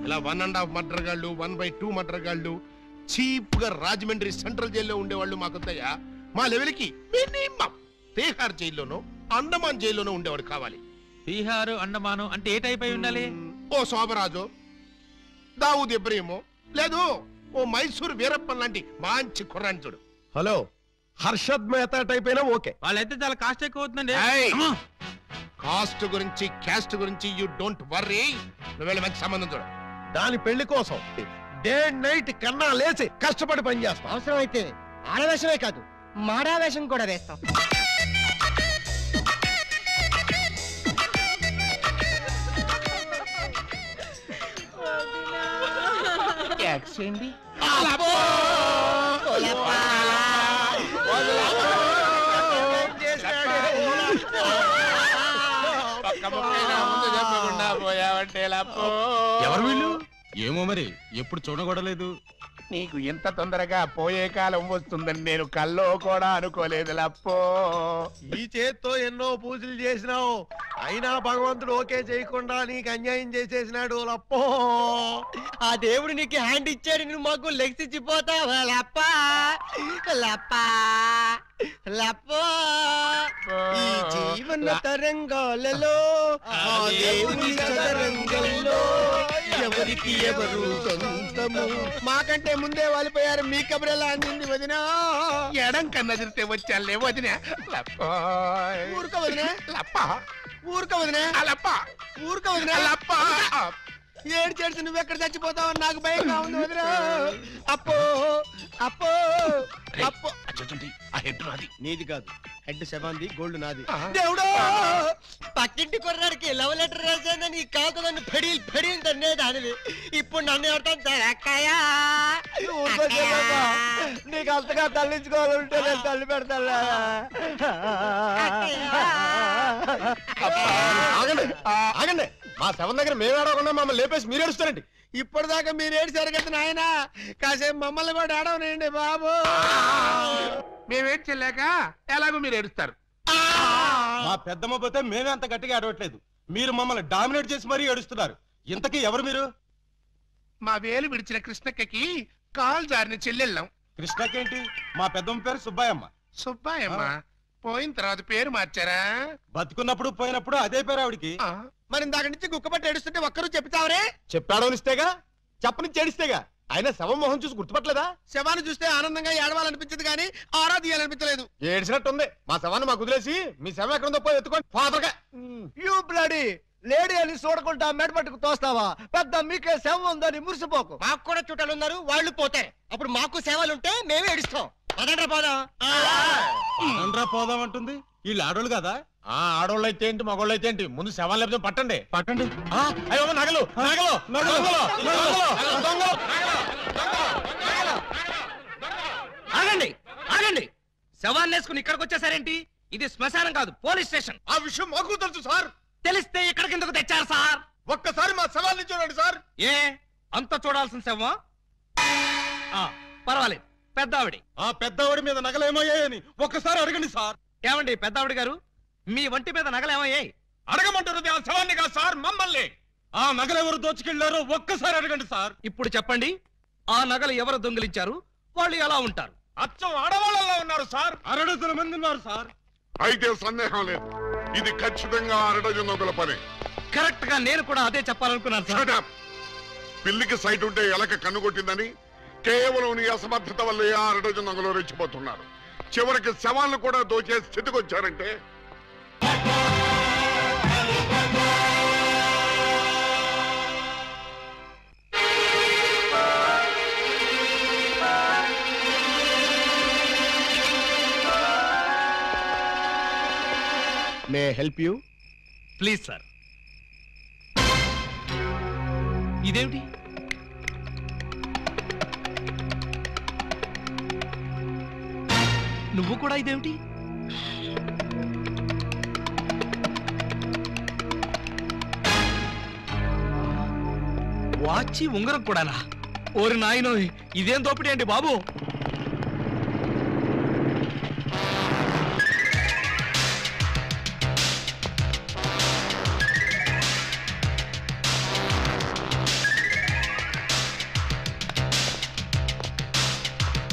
ఇలా 1.5 మర్డర్ గాళ్ళు, 1/2 మర్డర్ గాళ్ళు చీప్ గా రాజమండ్రి సెంట్రల్ జైల్లో ఉండేవాళ్ళు మాకొద్దయ్యా. మా లెవెల్కి మినిమం తీహార్ జైల్లోనో, అండమాన్ జైల్లోనో ఉండేవాడు కావాలి. బీహారు, అండమాను అంటే ఏ టైప్ అయి ఉండాలి? ఓ శోభరాజు, దావూద్ ఇబ్రహీమో, లేదు ఓ మైసూర్ వీరప్పన్ లాంటి మంచి కుర్రాన్ని చూడు. హలో, హర్షద్ మెహతా టైప్ అయినా ఓకే. వాళ్ళైతే చాలా కాస్ట్ ఎక్కువ అవుతుందండి. ఏయ్! కాస్ట్ గురించి, క్యాస్ట్ గురించి యూ డోంట్ వర్రీ. నువ్వు వెళ్ళి మంచి సంబంధం చూడు. దాని పెళ్లి కోసం డే నైట్ కన్నా లేచి కష్టపడి పని చేస్తాం. అవసరం అయితే ఆడవేషమే కాదు, మాడావేషం కూడా వేస్తాం. ఎవరు వీళ్ళు? ఏమో మరి, ఎప్పుడు చూడకూడలేదు. నీకు ఎంత తొందరగా పోయే కాలం వస్తుందని నేను కల్లో కూడా అనుకోలేదు లప్పో. ఈ చేత్తో ఎన్నో పూజలు చేసినావు, అయినా భగవంతుడు ఓకే చేయకుండా నీకు అన్యాయం చేసేసినాడు లప్పో. ఆ దేవుడు నీకు హ్యాండ్ ఇచ్చాడు, నువ్వు మాకు లెగ్స్ ఇచ్చిపోతావా లప్పా? లప్పా లప్పో. ఈ జీవన తరంగాలలో ఆ దేవుని చదరంగంలో ఎవరికి ఎవరు సొంతము. మాకంటే ముందే వాలిపోయారు, మీ కబరెలా అందింది వదినా. ఎడం కన్నా తిరిగితే వచ్చాలే వదిన. లప్పో ఊరుక వదినా, లప్ప, ఊరుక వదినా, లప్ప, ఊరుక వదినా. లప్ప. ఏడ్చేసి నువ్వెక్కడ చచ్చిపోతావని నాకు భయంగా ఉంది వదినా. అప్పో అప్పో అప్పో. ఆ హెడ్ నాది. నీది కాదు, హెడ్ శవాంది, గోల్డ్ నాది. దేవుడు, పక్కింటి కుర్రాడికి లవ్ లెటర్ రాశానని కాదు నన్ను ఫెడీలు ఫెడీలు తన్నేదానివి. ఇప్పుడు నన్ను ఎవరితో నీకు అంతగా తల్లించుకోవాలంటే నేను తల్లి పెడతా. ఆగండి, మా శవం దగ్గర మేము ఆడకుండా మమ్మల్ని లేపేసి మీరు ఏడుస్తారండి. ఇప్పటిదాకా మీరు ఏడ్చారు కదా నాయన, కాసేపు మమ్మల్ని కూడా ఆడవనండి బాబు. మేమేం చెల్లాక ఎలాగో మీరు ఏడుస్తారు. మా పెద్దమ్మ పోతే మేమే అంత గట్టిగా ఆడవట్లేదు, మీరు మమ్మల్ని డామినేట్ చేసి మరీ ఏడుస్తున్నారు. ఇంతకీ ఎవరు మీరు? మా వేలు విడిచిన కృష్ణక్కకి కాల్ జారిన చెల్లెళ్ళం. కృష్ణకేంటి? మా పెద్దమ్మ పేరు సుబ్బాయమ్మ. సుబ్బాయమ్మ పోయిన తర్వాత పేరు మార్చారా? బతుకున్నప్పుడు పోయినప్పుడు అదే పేరు ఆవిడికి. మరి ఇందాక నుంచి గుక్కపట్టి ఏడుస్తుంటే ఒక్కరు చెప్తావరే? చెప్పాడనిస్తేగా, చెప్పని చేడిస్తేగా. ఆయన శవం మొహం చూసి గుర్తుపట్టలేదా? శవాన్ని చూస్తే ఆనందంగా ఏడవాలనిపించదు కానీ ఆరా తీయాలనిపించలేదు. ఏడ్చినట్టుంది. మా శవాన్ని మాకు వదిలేసి మీ శవం ఎక్కడుందో పోయి ఎత్తుకోండి ఫాదర్గా. యూ బ్లడీ లేడీ అని చూడకుండా మెడపట్టుకు తోస్తావా? పెద్ద మీకే సేవ ఉందని మురిసిపోకు. మాకు కూడా చుట్టాలు ఉన్నారు, వాళ్ళు పోతారు. అప్పుడు మాకు సేవలుంటే మేమే ఏడుస్తాం. పదండ్రా పోదాం. పదండ్రా పోదాం అంటుంది. వీళ్ళు ఆడోళ్ళు కదా? ఆడోళ్ళు అయితే ఏంటి, మగోళ్ళు అయితే ఏంటి, ముందు శవాన్ని లేకపోతే పట్టండి. పట్టండి. అయ్యో నగలు నగలు ఆగండి ఆగండి, శవాన్ని వేసుకుని ఇక్కడికి వచ్చేసారేంటి? ఇది శ్మశానం కాదు, పోలీస్ స్టేషన్. ఆ విషయం మాకు తెలుసు సార్. తెలిస్తే ఇక్కడికి ఎందుకు తెచ్చారు సార్? ఒక్కసారి మా శవాన్ని చూడండి సార్. ఏ అంత చూడాల్సిన శవమా? పర్వాలేదు, పెద్దావిడి. ఆ పెద్దవాడి మీద నగలేమయ్యాయని ఒక్కసారి అడగండి సార్. ఏమండి పెద్దావిడి గారు, మీ వంటి మీద నగలేమయ్యాయి? అడగమంటున్నది ఆ శవాన్ని కాదు సార్, మమ్మల్ని. ఆ నగలు ఎవరు దోచుకెళ్లారో ఒక్కసారి అడగండి సార్. ఇప్పుడు చెప్పండి, ఆ నగలు ఎవరు దొంగిలించారు, వాళ్ళు ఎలా ఉంటారు? అచ్చం ఆడవాళ్ళలో ఉన్నారు సార్. 6 మంది ఉన్నారు సార్. అయితే సందేహం లేదు, ఇది ఖచ్చితంగా 6 దొంగల పని. కరెక్ట్ గా నేను కూడా అదే చెప్పాలనుకున్నాను సార్. పిల్లికి సైట్ ఉంటే ఎలక కన్ను కొట్టిందని కేవలం నీ అసమర్థత వల్ల 6 దొంగలు రెచ్చిపోతున్నారు. చివరికి శవాలను కూడా దోచే స్థితికి వచ్చారంటే may help you? Please sir. ఇదేమిటి? నువ్వు కూడా ఇదేమిటి? వాచి ఉంగరం కూడానా? ఓరి నాయనో, ఇదేం దోపిడీ అండి బాబు.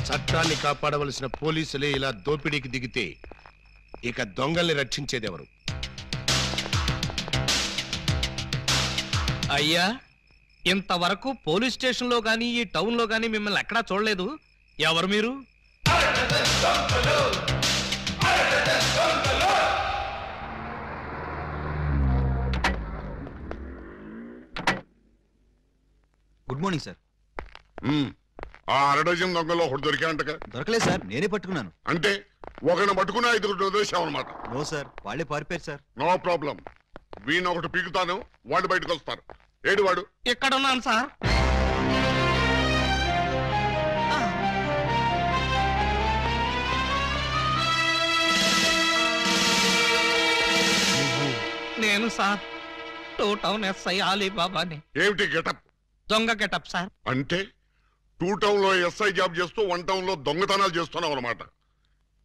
చట్టాన్ని కాపాడవలసిన పోలీసులే ఇలా దోపిడీకి దిగితే ఇక దొంగల్ని రక్షించేదెవరు? అయ్యా, ఇంతవరకు పోలీస్ స్టేషన్ లో గానీ ఈ టౌన్ లో గానీ మిమ్మల్ని ఎక్కడా చూడలేదు. ఎవరు మీరు? Good morning sir. ఆ 6 దొంగల్లో ఒకటి దొరికాయంటగా? దొరకలేదు సార్, నేనే పట్టుకున్నాను. అంటే ఒకరిని పట్టుకుని 5 వదిలేసామన్నమాట. నో సార్, వాళ్ళే పారిపోయారు సార్. నో ప్రాబ్లం, వీణ్ ఒకటి పీకుతాను, వాళ్ళు బయటకు వస్తారు. ఏడు వాడు? ఎక్కడున్నాను సార్. నేను సార్, 2 టౌన్ ఎస్ఐ అలీబాబాని. ఏమిటి గెటప్? దొంగ గెటప్ సార్. అంటే 2 టౌన్ లో ఎస్ఐ జాబ్ చేస్తూ 1 టౌన్ లో దొంగతనాలు చేస్తున్నావు అన్నమాట.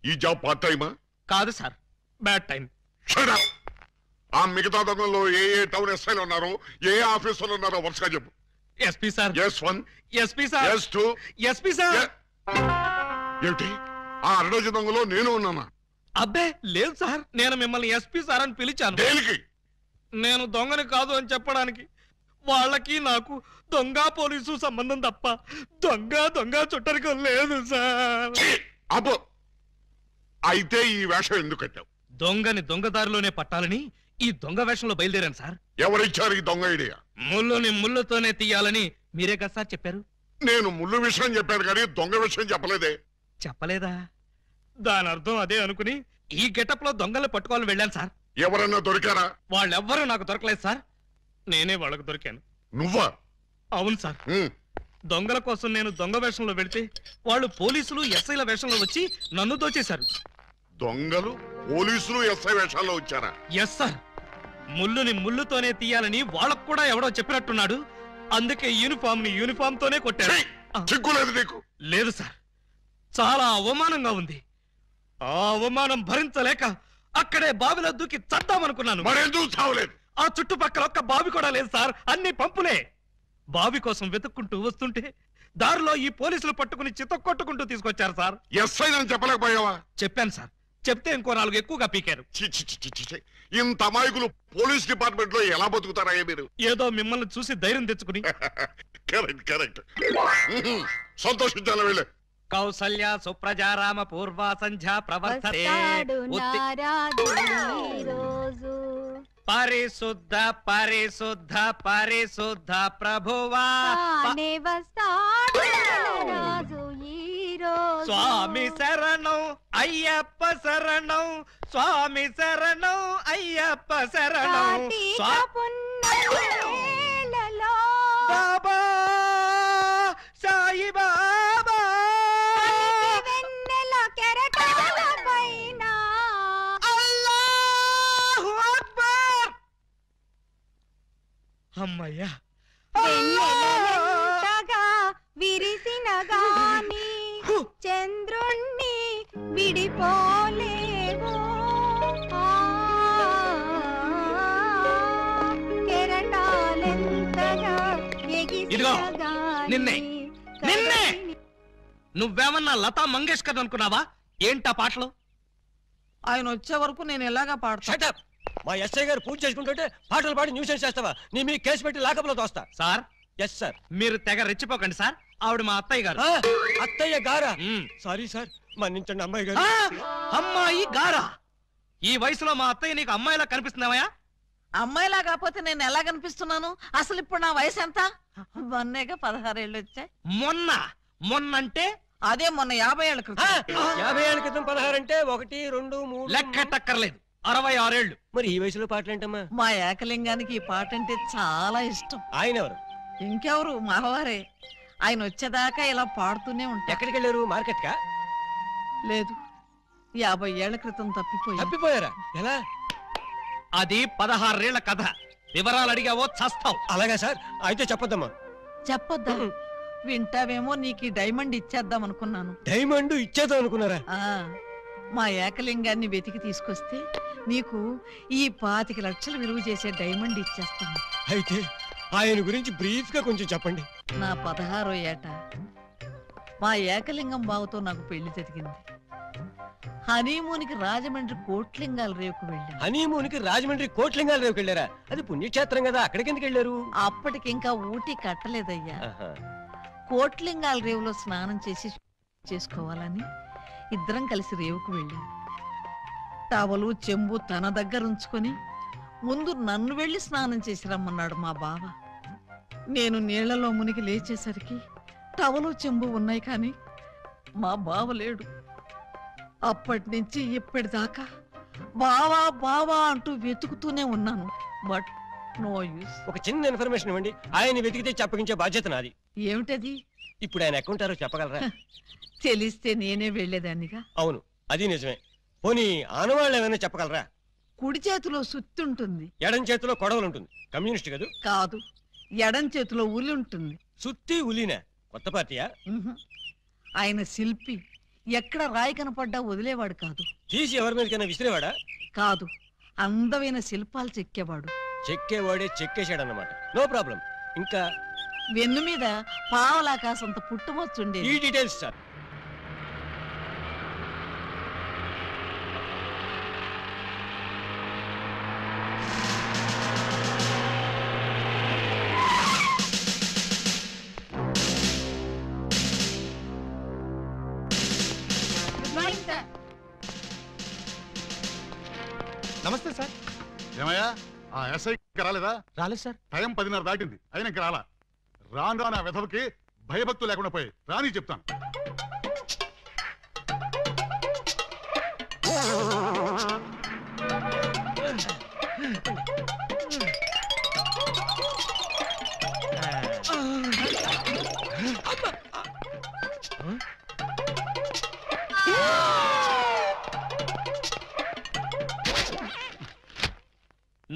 ఈ జాబ్ పార్ట్ టైమా? కాదు sir, bad time. Shut up! ఆ మిగతా దొంగల్లో ఏ టౌన్ ఎస్ఐలు ఉన్నారో, ఏ ఆఫీసర్లు ఉన్నారో వరుసగా చెప్పు. SP sir. S1, SP sir. S2, SP sir. ఏమిటి ఆ 6 దొంగలో నేను ఉన్నానా? అబ్బే లేదు సార్, నేను మిమ్మల్ని ఎస్పీ సార్ అని పిలిచాను. దేనికి? నేను దొంగని కాదు అని చెప్పడానికి. వాళ్ళకి నాకు దొంగ పోలీసు సంబంధం తప్ప దొంగ చుట్టరికం లేదు సార్. అబ్బో, అయితే ఈ వేషం ఎందుకు కట్టావు? దొంగని దొంగదారిలోనే పట్టాలని ఈ దొంగ వేషంలో బయలుదేరాను సార్. ఎవరిచ్చారు ఈ దొంగ ఐడియా? ముళ్ళుని ముళ్ళుతోనే తీయాలని మీరే కదా సార్ చెప్పారు. నేను ముళ్ళు విషయం చెప్పాను కానీ దొంగ విషయం చెప్పలేదే. చెప్పలేదా? దాని అర్థం అదే అనుకుని ఈ గెటప్ లో దొంగల్ని పట్టుకోవాలని వెళ్ళాను సార్. ఎవరన్నా దొరికారా? వాళ్ళెవ్వరూ నాకు దొరకలేదు సార్, నేనే వాళ్ళకు దొరికాను. నువ్వా? అవును సార్. దొంగల కోసం నేను దొంగ వేషంలో వెళితే వాళ్ళు పోలీసులు ఎస్ఐల వేషంలో వచ్చి నన్ను దోచేశారు. దొంగలు పోలీసులు ఎస్ఐ వేషాల్లో వచ్చారా? Yes sir. ముళ్ళుని ముళ్ళుతోనే తీయాలని వాళ్ళకు కూడా ఎవడో చెప్పినట్టున్నాడు. అందుకే యూనిఫామ్ తోనే కొట్టారు. చిక్కులేదు నీకు? లేదు సార్, చాలా అవమానంగా ఉంది. ఆ అవమానం భరించలేక అక్కడే బావిలో దూకి చద్దామనుకున్నాను. మరెందుకు చావలేదు? ఆ చుట్టుపక్కల ఒక్క బావి కూడా లేదు సార్, అన్ని పంపులే. బావి కోసం వెతుక్కుంటూ వస్తుంటే దారిలో ఈ పోలీసులు పట్టుకుని చితక్కొట్టుకుంటూ తీసుకొచ్చారు సార్. ఎస్ఐ అని చెప్పలేకపోయావా? చెప్పాను సార్, చెప్తే ఇంకో 4 ఎక్కువగా పీకారు. ఇంత అమాయకులు పోలీస్ డిపార్ట్మెంట్ లో ఎలా బతుకుతారా మీరు? ఏదో మిమ్మల్ని చూసి ధైర్యం తెచ్చుకుని. కరెక్ట్. సంతోషించాలి వెళ్ళే. కౌసల్య సుప్రజారామ పూర్వ సంధ్యా ప్రవర్తతే. పరిశుద్ధ పరిశుద్ధ పరిశుద్ధ ప్రభువా స్వామి శరణం అయ్యప్ప శరణం, స్వామి శరణం అయ్యప్ప శరణం. బాబా సాయి బాబా అల్లాహు అక్బర్. అమ్మయ్యా, విరిసిన గాని చంద్రుణ్ణి విడిపోలేవు, కెరటాలెంత ఇదిగో నిన్నే నిన్నే నువ్వేమన్నా లతా మంగేష్కర్ అనుకున్నావా? ఏంటా పాటలు? ఆయన వచ్చే వరకు నేను ఎలాగా పాడతా? మా ఎస్ఐ గారు పూజ చేసుకుంటుంటే పాటలు పాడి న్యూసెన్స్ చేస్తావా? నీ మీ కేసు పెట్టి లాకప్లో తోస్తా. Sir yes sir. మీరు తెగ రెచ్చిపోకండి సార్. ఆవిడ మా అత్తయ్య గారు. అత్తయ్య గారా? సారీ సార్, మన్నించండి అమ్మాయి గారు. అమ్మాయి గారా? ఈ వయసులో మా అత్తయ్య నీకు అమ్మాయిలా కనిపిస్తున్నావా? అమ్మాయిలా కాకపోతే నేను ఎలా కనిపిస్తున్నాను? అసలు ఇప్పుడు నా వయసు ఎంత? మొన్నేగా 16 ఏళ్ళు వచ్చాయి. మొన్నంటే అదే మొన్న 50 ఏళ్ళ క్రితం. 50 ఏళ్ళ క్రితం 16 అంటే 1, 2, 3 లెక్కటక్కర్లేదు. 66 ఏళ్ళు. మరి ఈ వయసులో పాటలు ఏంటమ్మా? మా ఏకలింగానికి ఈ పాట అంటే చాలా ఇష్టం. ఆయన ఎవరు? ఇంకెవరు, మావారే. ఆయన వచ్చేదాకా ఇలా పాడుతూనే ఉంటా. ఎక్కడికి వెళ్ళారు? మార్కెట్ కా? లేదు, 50 ఏళ్ల క్రితం తప్పిపోయారా? ఎలా? అది 16 ఏళ్ల కథ. వివరాలు అడిగావో చస్తావు. అలాగా సార్, అయితే చెప్పొద్దమ్మా. చెప్పొద్దా? వింటావేమో, నీకు ఈ డైమండ్ ఇచ్చేద్దాం అనుకున్నాను. డైమండ్ ఇచ్చేద్దాం అనుకున్నారా? మా ఏకలింగాన్ని వెతికి తీసుకొస్తే నీకు ఈ 25 లక్షలు విలువ చేసే డైమండ్ ఇచ్చేస్తాను. అయితే ఆయన గురించి బ్రీఫ్ గా కొంచెం చెప్పండి. నా 16వ ఏట మా ఏకలింగం బావతో నాకు పెళ్లి జరిగింది. హనీమూన్కి రాజమండ్రి కోట్లింగాల రేవుకు వెళ్ళాను. హనీమూన్కి రాజమండ్రి కోట్లింగాల రేవుకి వెళ్ళారా? అది పుణ్యక్షేత్రం కదా, అక్కడికి ఎందుకు వెళ్ళారు? అప్పటికింకా ఊటీ కట్టలేదయ్యా. కోట్లింగాల రేవులో స్నానం చేసుకోవాలని ఇద్దరం కలిసి రేవుకు వెళ్ళాం. టవలు చెంబు తన దగ్గర ఉంచుకొని ముందు నన్ను వెళ్ళి స్నానం చేసి రమ్మన్నాడు మా బావ. నేను నీళ్లలో మునిగి లేచేసరికి టవలు చెంబు ఉన్నాయి, కానీ మా బావ లేడు. అప్పటి నుంచి ఇప్పటిదాకా బావా బావా అంటూ వెతుకుతూనే ఉన్నాను. But no use. ఒక చిన్న ఇన్ఫర్మేషన్ ఇవ్వండి, ఆయన వెతికితే చెప్పగించే బాధ్యత నాది. ఏమిటది? ఇప్పుడు ఆయన ఎక్కడుంటారో చెప్పగలరా? తెలిస్తే నేనే వెళ్లేదాన్నిగా. అవును, అది నిజమే. పోనీ ఆనవాళ్ళు ఏమైనా చెప్పగలరా? కుడి చేతిలో సుత్తి ఉంటుంది, ఎడం చేతిలో కొడవలు ఉంటుంది. కమ్యూనిస్ట్ కదూ? కాదు, ఎడం చేతిలో ఉలి ఉంటుంది. సుత్తి ఉలినా? కొత్త పార్టీయా? ఆయన శిల్పి. ఎక్కడ రాయి కనపడ్డా వదిలేవాడు కాదు. తీసి ఎవరి మీదకైనా విసిరేవాడా? కాదు, అందమైన శిల్పాలు చెక్కేవాడు. చెక్కేవాడే చెక్కేశాడన్నమాట. No problem. ఇంకా వెన్ను మీద పావలాకాసంత పుట్టుమొచ్చుండే. ఈ డీటెయిల్స్ సార్. నమస్తే సార్. ఏమయ్యా, ఆ ఎస్ఐ రాలేదా? రాలేదు సార్. టైం 10:30 దాటింది, అయినా ఇంకా రాలా. రాను రాను ఆ వెధవకి భయభక్తులు లేకుండా పోయి రాని చెప్తాను.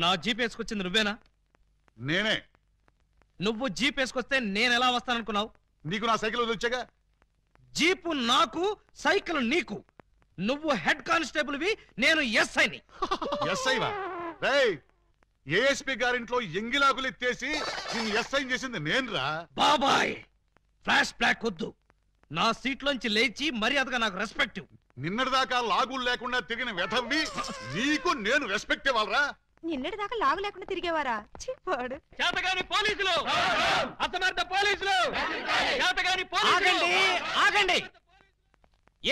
నా జీప్ వేసుకొచ్చింది నువ్వేనా? నేనే. నువ్వు జీప్ వేసుకొస్తే నేను ఎలా వస్తాననుకున్నావు? నీకు నా సైకిల్ వదిలిచ్చాగా. జీపు నాకు, సైకిల్ నీకు. నువ్వు హెడ్ కానిస్టేబుల్ వి, నేను ఎస్ఐని. ఎస్ఐవా? రేయ్, ఏఎస్పీ గారింట్లో ఎంగిలాకులు ఎత్తేసి నిన్ను ఎస్ఐ చేసింది నేనురా. బాబాయ్, ఫ్లాష్ బ్లాక్ వద్దు. నా సీట్లోంచి లేచి మర్యాదగా నాకు రెస్పెక్ట్. నిన్నటిదాకా లాగులు లేకుండా తిరిగిన వెధవ్వి నీకు నేను రెస్పెక్ట్ ఇవ్వాలరా? నిన్నటి దాకా లాగు లేకుండా తిరిగేవారా? చెప్పాడు. చేతగాని పోలీసులు, అసమర్థ పోలీసులు, చేతగాని పోలీసులు. ఆగండి.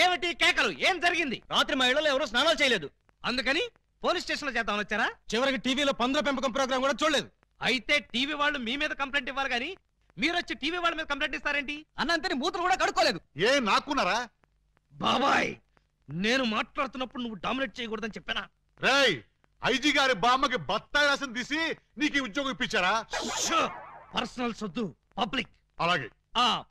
ఏమిటి కేకలు? ఏం జరిగింది? రాత్రి మా ఇళ్లలో ఎవరో స్నానాలు చేయలేదు, అందుకని పోలీస్ స్టేషన్ లో చేద్దామని వచ్చారా? చివరికి టీవీలో పందుల పెంపకం ప్రోగ్రామ్ కూడా చూడలేదు. అయితే టీవీ వాళ్ళు మీ మీద కంప్లైంట్ ఇవ్వాలి గానీ మీరు వచ్చి టీవీ వాళ్ళ మీద కంప్లైంట్ ఇస్తారేంటి? అన్నంతని మూతలు కూడా కడుక్కోలేదు. ఏ నాకున్నారా? బాబాయ్, నేను మాట్లాడుతున్నప్పుడు నువ్వు డామినేట్ చేయకూడదని చెప్పానా? రేయ్, ఐజీ గారి బామ్మకి బత్తాయి రాసం తీసి నీకు ఈ ఉద్యోగం ఇప్పించారా? పర్సనల్ సొద్దు, పబ్లిక్. అలాగే.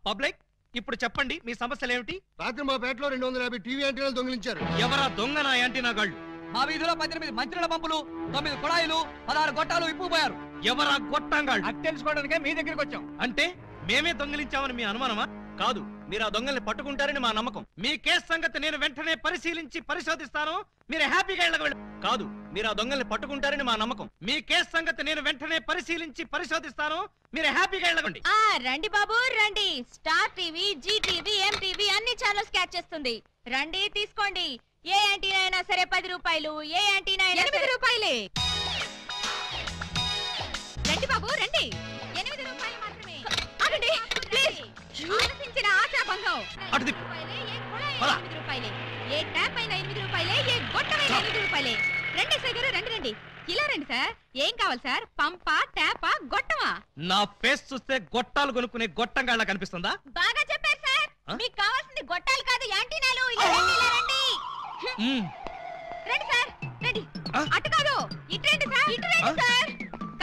పబ్లిక్, ఇప్పుడు చెప్పండి మీ సమస్యలు ఏమిటి? రాత్రి మా పేటలో 250 టీవీ యాంటీనాలు దొంగిలించారు. ఎవరా దొంగ? నా యాంటీనా గాళ్ళు. మా వీధిలో 18 మంత్రుల పంపులు, 9 కుళాయిలు, 16 గొట్టాలు ఇప్పుపోయారు. ఎవరా గొట్టంగాళ్ళు? అది తెలుసుకోవడానికే మీ దగ్గరికి వచ్చాం. అంటే మేమే దొంగిలించామని మీ అనుమానమా? కాదు, మీరు ఆ దొంగల్ని పట్టుకుంటారని మా నమ్మకం. మీ కేసు సంగతి నేను వెంటనే పరిశీలించి పరిశోధిస్తాను. మీరు హ్యాపీగా వెళ్ళగలరు. కాదు, మీరు ఆ దొంగల్ని పట్టుకుంటారని మా నమ్మకం. మీ కేసు సంగతి నేను వెంటనే పరిశీలించి పరిశోధిస్తాను. మీరు హ్యాపీగా వెళ్ళగండి. రండి బాబు రండి. Star TV, Zee TV, MTV అన్ని ఛానల్స్ క్యాచ్ చేస్తుంది. రండి తీసుకోండి. ఏ యాంటీనా అయినా సరే 10 రూపాయలు, ఏ యాంటీనా అయినా 8 రూపాయలే. రండి బాబు రండి. 8 రూపాయలు మాత్రమే. ఆగండి ప్లీజ్. ఆలోచించిన ఆశాభంగం. 8 రూపాయలే. ఏ ట్యాప్ అయినా 8 రూపాయలే. ఏ గొట్టమైనా 8 రూపాయలే. రండి సార్ గారు రండి రండి. ఇలా రండి సార్. ఏం కావాలి సార్? పంపా, ట్యాపా, గొట్టమా? నా ఫేస్ చూస్తే గొట్టాలు కొనుక్కునే గొట్టంగాళ్ళ కనిపిస్తుందా? బాగా చెప్పారు సార్. మీకు కావాల్సింది గొట్టాలు కాదు యాంటీనాలు. ఇలా రండి ఇలా రండి. రండి సార్ రండి. అటు కాదు ఇటు రండి సార్. ఇటు రండి సార్.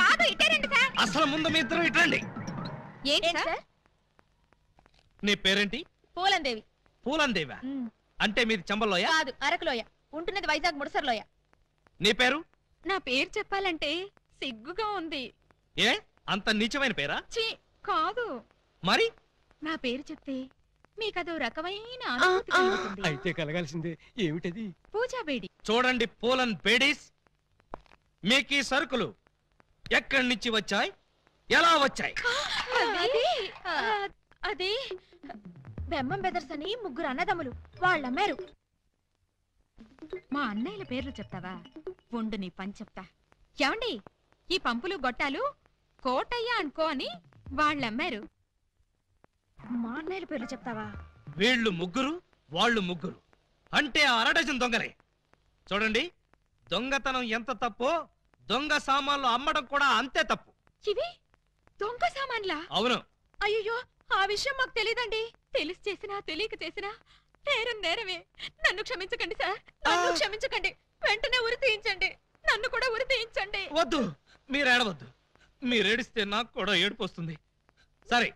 కాదు ఇటే రండి సార్. అసలు ముందు మీ ఇద్దరు ఇటు రండి. ఏంటి సార్? నీ పేరేంటి? పూలందేవి. పూలందేవా? అంటే మీది చంబల్లోయ? కాదు అరకులోయ. ఉంటున్నది వైజాగ్ ముడసర్లోయ. నీ పేరు? నా పేరు చెప్పాలంటే సిగ్గుగా ఉంది. ఏ అంత నీచమైన పేరా? ఛీ కాదు. మరి నా పేరు చెప్తే మీకదో రకమైన అనుభూతి కలుగుతుంది. అయితే కలగాల్సిందే. ఏమిటది? పూజా బేడి. చూడండి పూలన్ బేడీస్, మీకు ఈ సరుకులు ఎక్కడి నుంచి వచ్చాయి, ఎలా వచ్చాయి? అది బెమ్మం బెదర్స్ అని 3 అన్నదమ్ములు వాళ్ళమ్మారు. మా అన్నయ్యల పేర్లు చెప్తావా? ఉండు నీ పని చెప్తా. ఏమండి ఈ పంపులు గొట్టాలు కోటయ్య అనుకో అని వాళ్ళమ్మారు. మా అన్నయ్యల పేర్లు చెప్తావా? వీళ్ళు 3, వాళ్ళు 3 అంటే 1/2 డజన్ దొంగలే. చూడండి దొంగతనం ఎంత తప్పో దొంగ సామాన్లు అమ్మడం కూడా అంతే తప్పు. ఇవి దొంగ సామాన్లా? అవును. అయ్యో ఆ విషయం మాకు తెలీదండి. తెలిసి చేసినా తెలియక చేసినా నేరం నేరమే. నన్ను క్షమించకండి సార్. నన్ను క్షమించకండి. వెంటనే ఉరి తీయించండి. నన్ను కూడా ఉరి తీయించండి. వద్దు, మీరు ఏడవద్దు. మీరేడిస్తే నాకు కూడా ఏడుపు వస్తుంది. సరే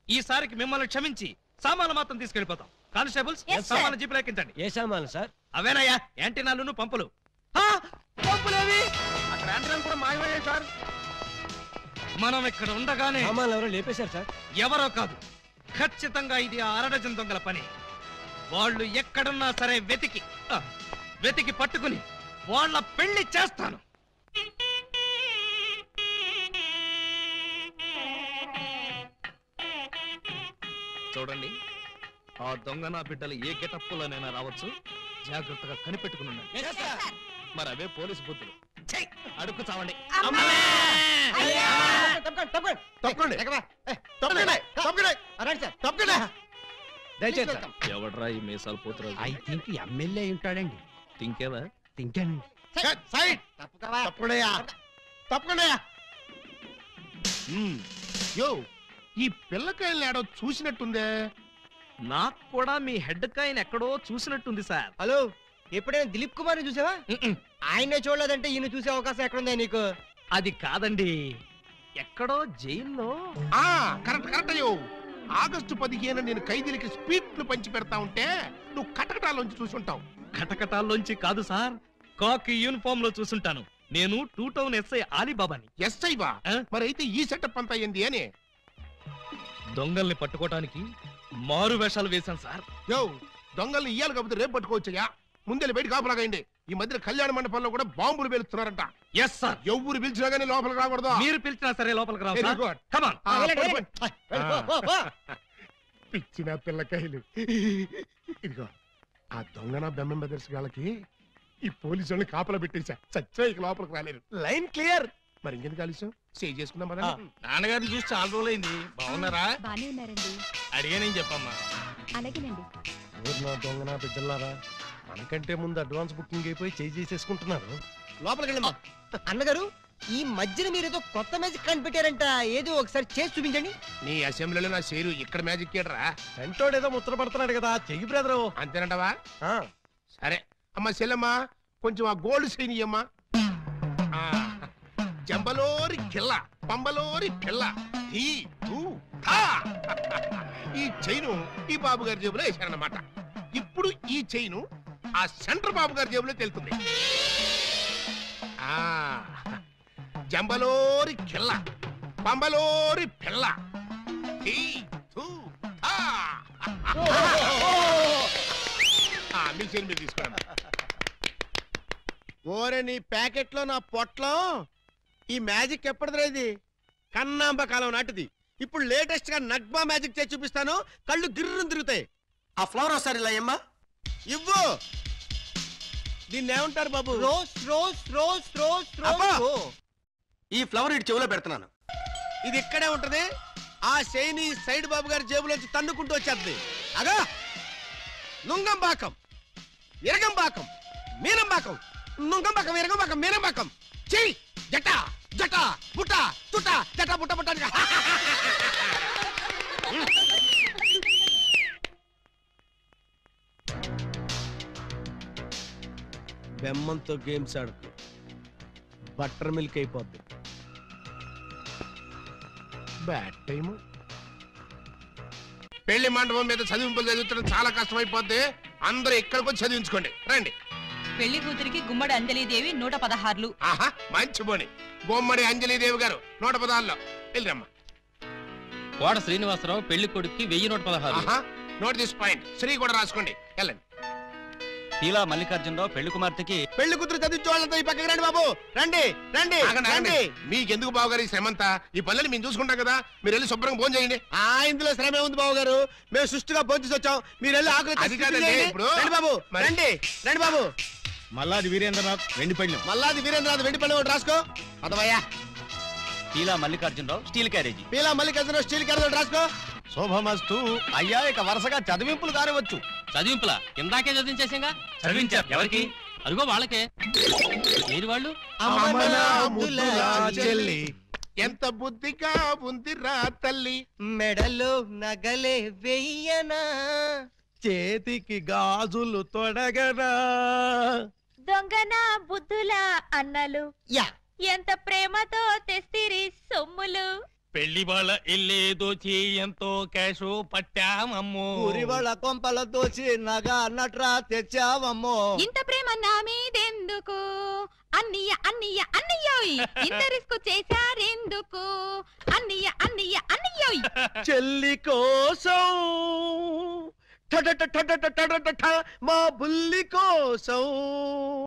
ఈసారికి మిమ్మల్ని క్షమించి సామాన్లు మాత్రం తీసుకెళ్ళిపోతాం. కానిస్టేబుల్స్ సామాన్లు జీపులు ఎక్కించండి. ఏ సామాన్లు సార్? అవేనయ్యా యాంటీనాలు పంపులు. పంపులేవి అక్కడ యాంటీనాలు కూడా మాయమయ్యాయి సార్. మనం ఇక్కడ ఉండగానే సామాన్లు ఎవరో లేపేశారు సార్. ఎవరో కాదు, ఖచ్చితంగా ఇది 1/2 డజన్ దొంగల పని. వాళ్ళు ఎక్కడున్నా సరే వెతికి పట్టుకుని వాళ్ళ పెళ్లి చేస్తాను. చూడండి ఆ దొంగ నా బిడ్డలు ఏ గెటప్పులోనైనా రావచ్చు. జాగ్రత్తగా కనిపెట్టుకుని ఉండండి. మరి అవే పోలీసు బుద్ధులు. అడుక్కు చావండి. ఎవడ్రా ఈ మీసాలు పోతురా? ఐ థింక్ ఎమ్మెల్యే ఉంటాడండి. తింకేవా? తింటానండి. తప్పకుండా యో ఈ పిల్లకాయలు ఏడో చూసినట్టుందే. నాకు కూడా మీ హెడ్ కాయని ఎక్కడో చూసినట్టుంది సార్. హలో, ఎప్పుడైనా దిలీప్ కుమార్ చూసావా? ఆయనే చూడలేదంటే ఈయన చూసే అవకాశం ఎక్కడుందా నీకు? అది కాదండి, ఎక్కడో జైల్లో. కరెక్ట్ అయ్యో. ఆగస్టు 15 నేను ఖైదీలకి స్పీడ్లు పంచి పెడతా ఉంటే నువ్వు కటకటాల్లోంచి చూసుంటావు. కటకటాల్లోంచి కాదు సార్, కాకి యూనిఫామ్ లో చూసుంటాను. నేను 2 టౌన్ ఎస్ఐ ఆలీబాబాని. ఎస్ఐ బా? మరి అయితే ఈ సెటప్ అంతా ఏంది అని? దొంగల్ని పట్టుకోవడానికి మారు వేషాలు వేశాను సార్. యో దొంగల్ని ఇయ్యాలి కాకపోతే రేపు పట్టుకోవచ్చయ్యా. ముందే బయట కాపలాగండి. ఈ మధ్య కళ్యాణ మండపంలో కూడా బాంబులు పేలుస్తున్నారంట. Yes sir. ఎవరు పిలిచినా గానీ లోపలికి రాకూడదు. మీరు పిలిచినా సరే లోపలికి రావు సార్. Come on. పిచ్చిన పిల్లకాయలు. ఇదిగో ఆ దొంగన బెమ్మం బెదర్స్ గాళ్ళకి ఈ పోలీసు వాళ్ళని కాపలా పెట్టేశా. చచ్చా ఇక లోపలికి రాలేరు. Line clear. మరి ఇంకెందుకు ఆలస్యం? సేవ్ చేసుకున్నాం కదా. నాన్నగారిని చూసి చాలా రోజులైంది. బాగున్నారా? బానే ఉన్నారండి. అడిగానేం చెప్పమ్మా. అలాగేనండి. ఊరినా దొంగనా బిడ్డలారా, మనకంటే ముందు అడ్వాన్స్ బుకింగ్ అయిపోయి చేసేసుకుంటున్నారు. లోపలికి వెళ్ళమ్మా. అన్నగారు, ఈ మధ్యన మీరు ఏదో కొత్త మ్యాజిక్ కనిపెట్టారంట. ఏదో ఒకసారి చేసి చూపించండి. నీ అసెంబ్లీలో నా షేరు ఇక్కడ మ్యాజిక్ ఏడరా. వెంటోడు ఏదో ముచ్చట పడుతున్నాడు కదా, చెయ్యి బ్రదరు. అంతేనంటవా? సరే అమ్మా సెల్లమ్మా, కొంచెం ఆ గోల్డ్ చైన్ ఇయ్యమ్మా. జంబలోరి కిల్ల పంబలోరి పిల్ల. ఈ చైను ఈ బాబు గారి జేబులో వేశారన్నమాట. ఇప్పుడు ఈ చైను ఆ సెంటర్ బాబు గారి జేబులో తెలుతుంది. జంబలోరి కిల్ల పంబలోరి పిల్ల. మీ చేను మీరు తీసుకోండి. ఓరే నీ ప్యాకెట్ లో నా పొట్లం ఈ మ్యాజిక్ ఎప్పటిదిరా ఇది కన్నాంబ కాలం నాటిది ఇప్పుడు లేటెస్ట్ గా నగ్మా మ్యాజిక్ చేసి చూపిస్తాను కళ్ళు గిర్రం తిరుగుతాయి ఆ ఫ్లవర్ ఒకసారి ఇలా అమ్మా ఇవ్వు దీన్ని ఏమంటారు బాబు రోజ్ రోజ్ రోజ్ రోజ్ అబ్బా! ఈ ఫ్లవర్ ఇటు చెవిలో పెడుతున్నాను. ఇది ఇక్కడే ఉంటది ఆ శైని సైడ్ బాబు గారి జేబులోంచి తన్నుకుంటూ వచ్చేది అగా నుంగంబాకం ఇరగంబాకం మీనంబాకం నుంగంబాకం ఇరగంబాకం మీనంబాకం చెయ్యి జట జట బుట్ట తుట జట బుట్ట బుట్ట బెమ్మంతో గేమ్స్ ఆడుకో బటర్ మిల్క్ అయిపోద్ది బ్యాడ్ టైము. పెళ్లి మండపం మీద చదివింపులు చదివించడం చాలా కష్టమైపోద్ది. అందరూ ఇక్కడికి వచ్చి చదివించుకోండి రండి. పెళ్లి కూతురికి గుమ్మడి అంజలిదేవి 116. ఆహా మంచి పోని. బొమ్మడి అంజలిదేవి గారు 116లో వెళ్ళరమ్మా. కోట శ్రీనివాసరావు పెళ్లి కొడుక్కి 1116. ఆహా నోట్ దిస్ పాయింట్. శ్రీ కూడా రాసుకోండి వెళ్ళండి. తీలా మల్లికార్జునరావు పెళ్లి కుమార్తెకి పెళ్లి కూతురు చదివించే వాళ్ళంతా ఈ పక్కకి రండి బాబు రండి రండి రండి మీకెందుకు బావగారు ఈ శ్రమంతా? ఈ పనులు మేము చూసుకుంటాం కదా, మీరు వెళ్ళి శుభ్రంగా భోజనం చేయండి. ఇందులో శ్రమ ఏముంది బాబు గారు మేము సుష్టిగా భోజనం వచ్చాం మీరు వెళ్ళి ఆకులు అది కాదండి ఇప్పుడు. రండి బాబు రండి రండి బాబు మల్లాది వీరేంద్రనాథ్ వెండి పళ్ళెం. మల్లాది వీరేంద్రనాథ్ వెండి పళ్ళెం ఒకటి రాసుకో అదవయ్యా. తీలా Mallikarjunarao steel carriage. Peela Mallikarjunarao steel carriage ఒకటి రాసుకో. శోభమస్తు. అయ్యా ఇక వరుసగా చదివింపులు కానివచ్చు. చదివింపులా? ఇందాకే చదివించేసాగా. చదివించారు ఎవరికి? అదిగో వాళ్ళకే. ఏది వాళ్ళు? ఎంత బుద్ధిగా ఉందిరా తల్లి. మెడలో నగలే వెయ్యనా చేతికి గాజులు తొడగనా దొంగన బుద్ధుల అన్నలు యా ఎంత ప్రేమతో తెస్తిరి సొమ్ములు. పెళ్లి వాళ్ళ ఇల్లే దోచి ఎంతో క్యాష్ పట్టామమ్మో. ఊరి వాళ్ళ కొంపల దోచి నగా నట్రా తెచ్చావమ్మో. ఇంత ప్రేమ నా మీదెందుకు అన్నయ్య అన్నయ్య అన్నయ్యోయ్ ఇంత రిస్క్ చేశారెందుకు అన్నయ్య అన్నయ్య అన్నయ్యోయ్. చెల్లి కోసం మా బుల్లి కోసం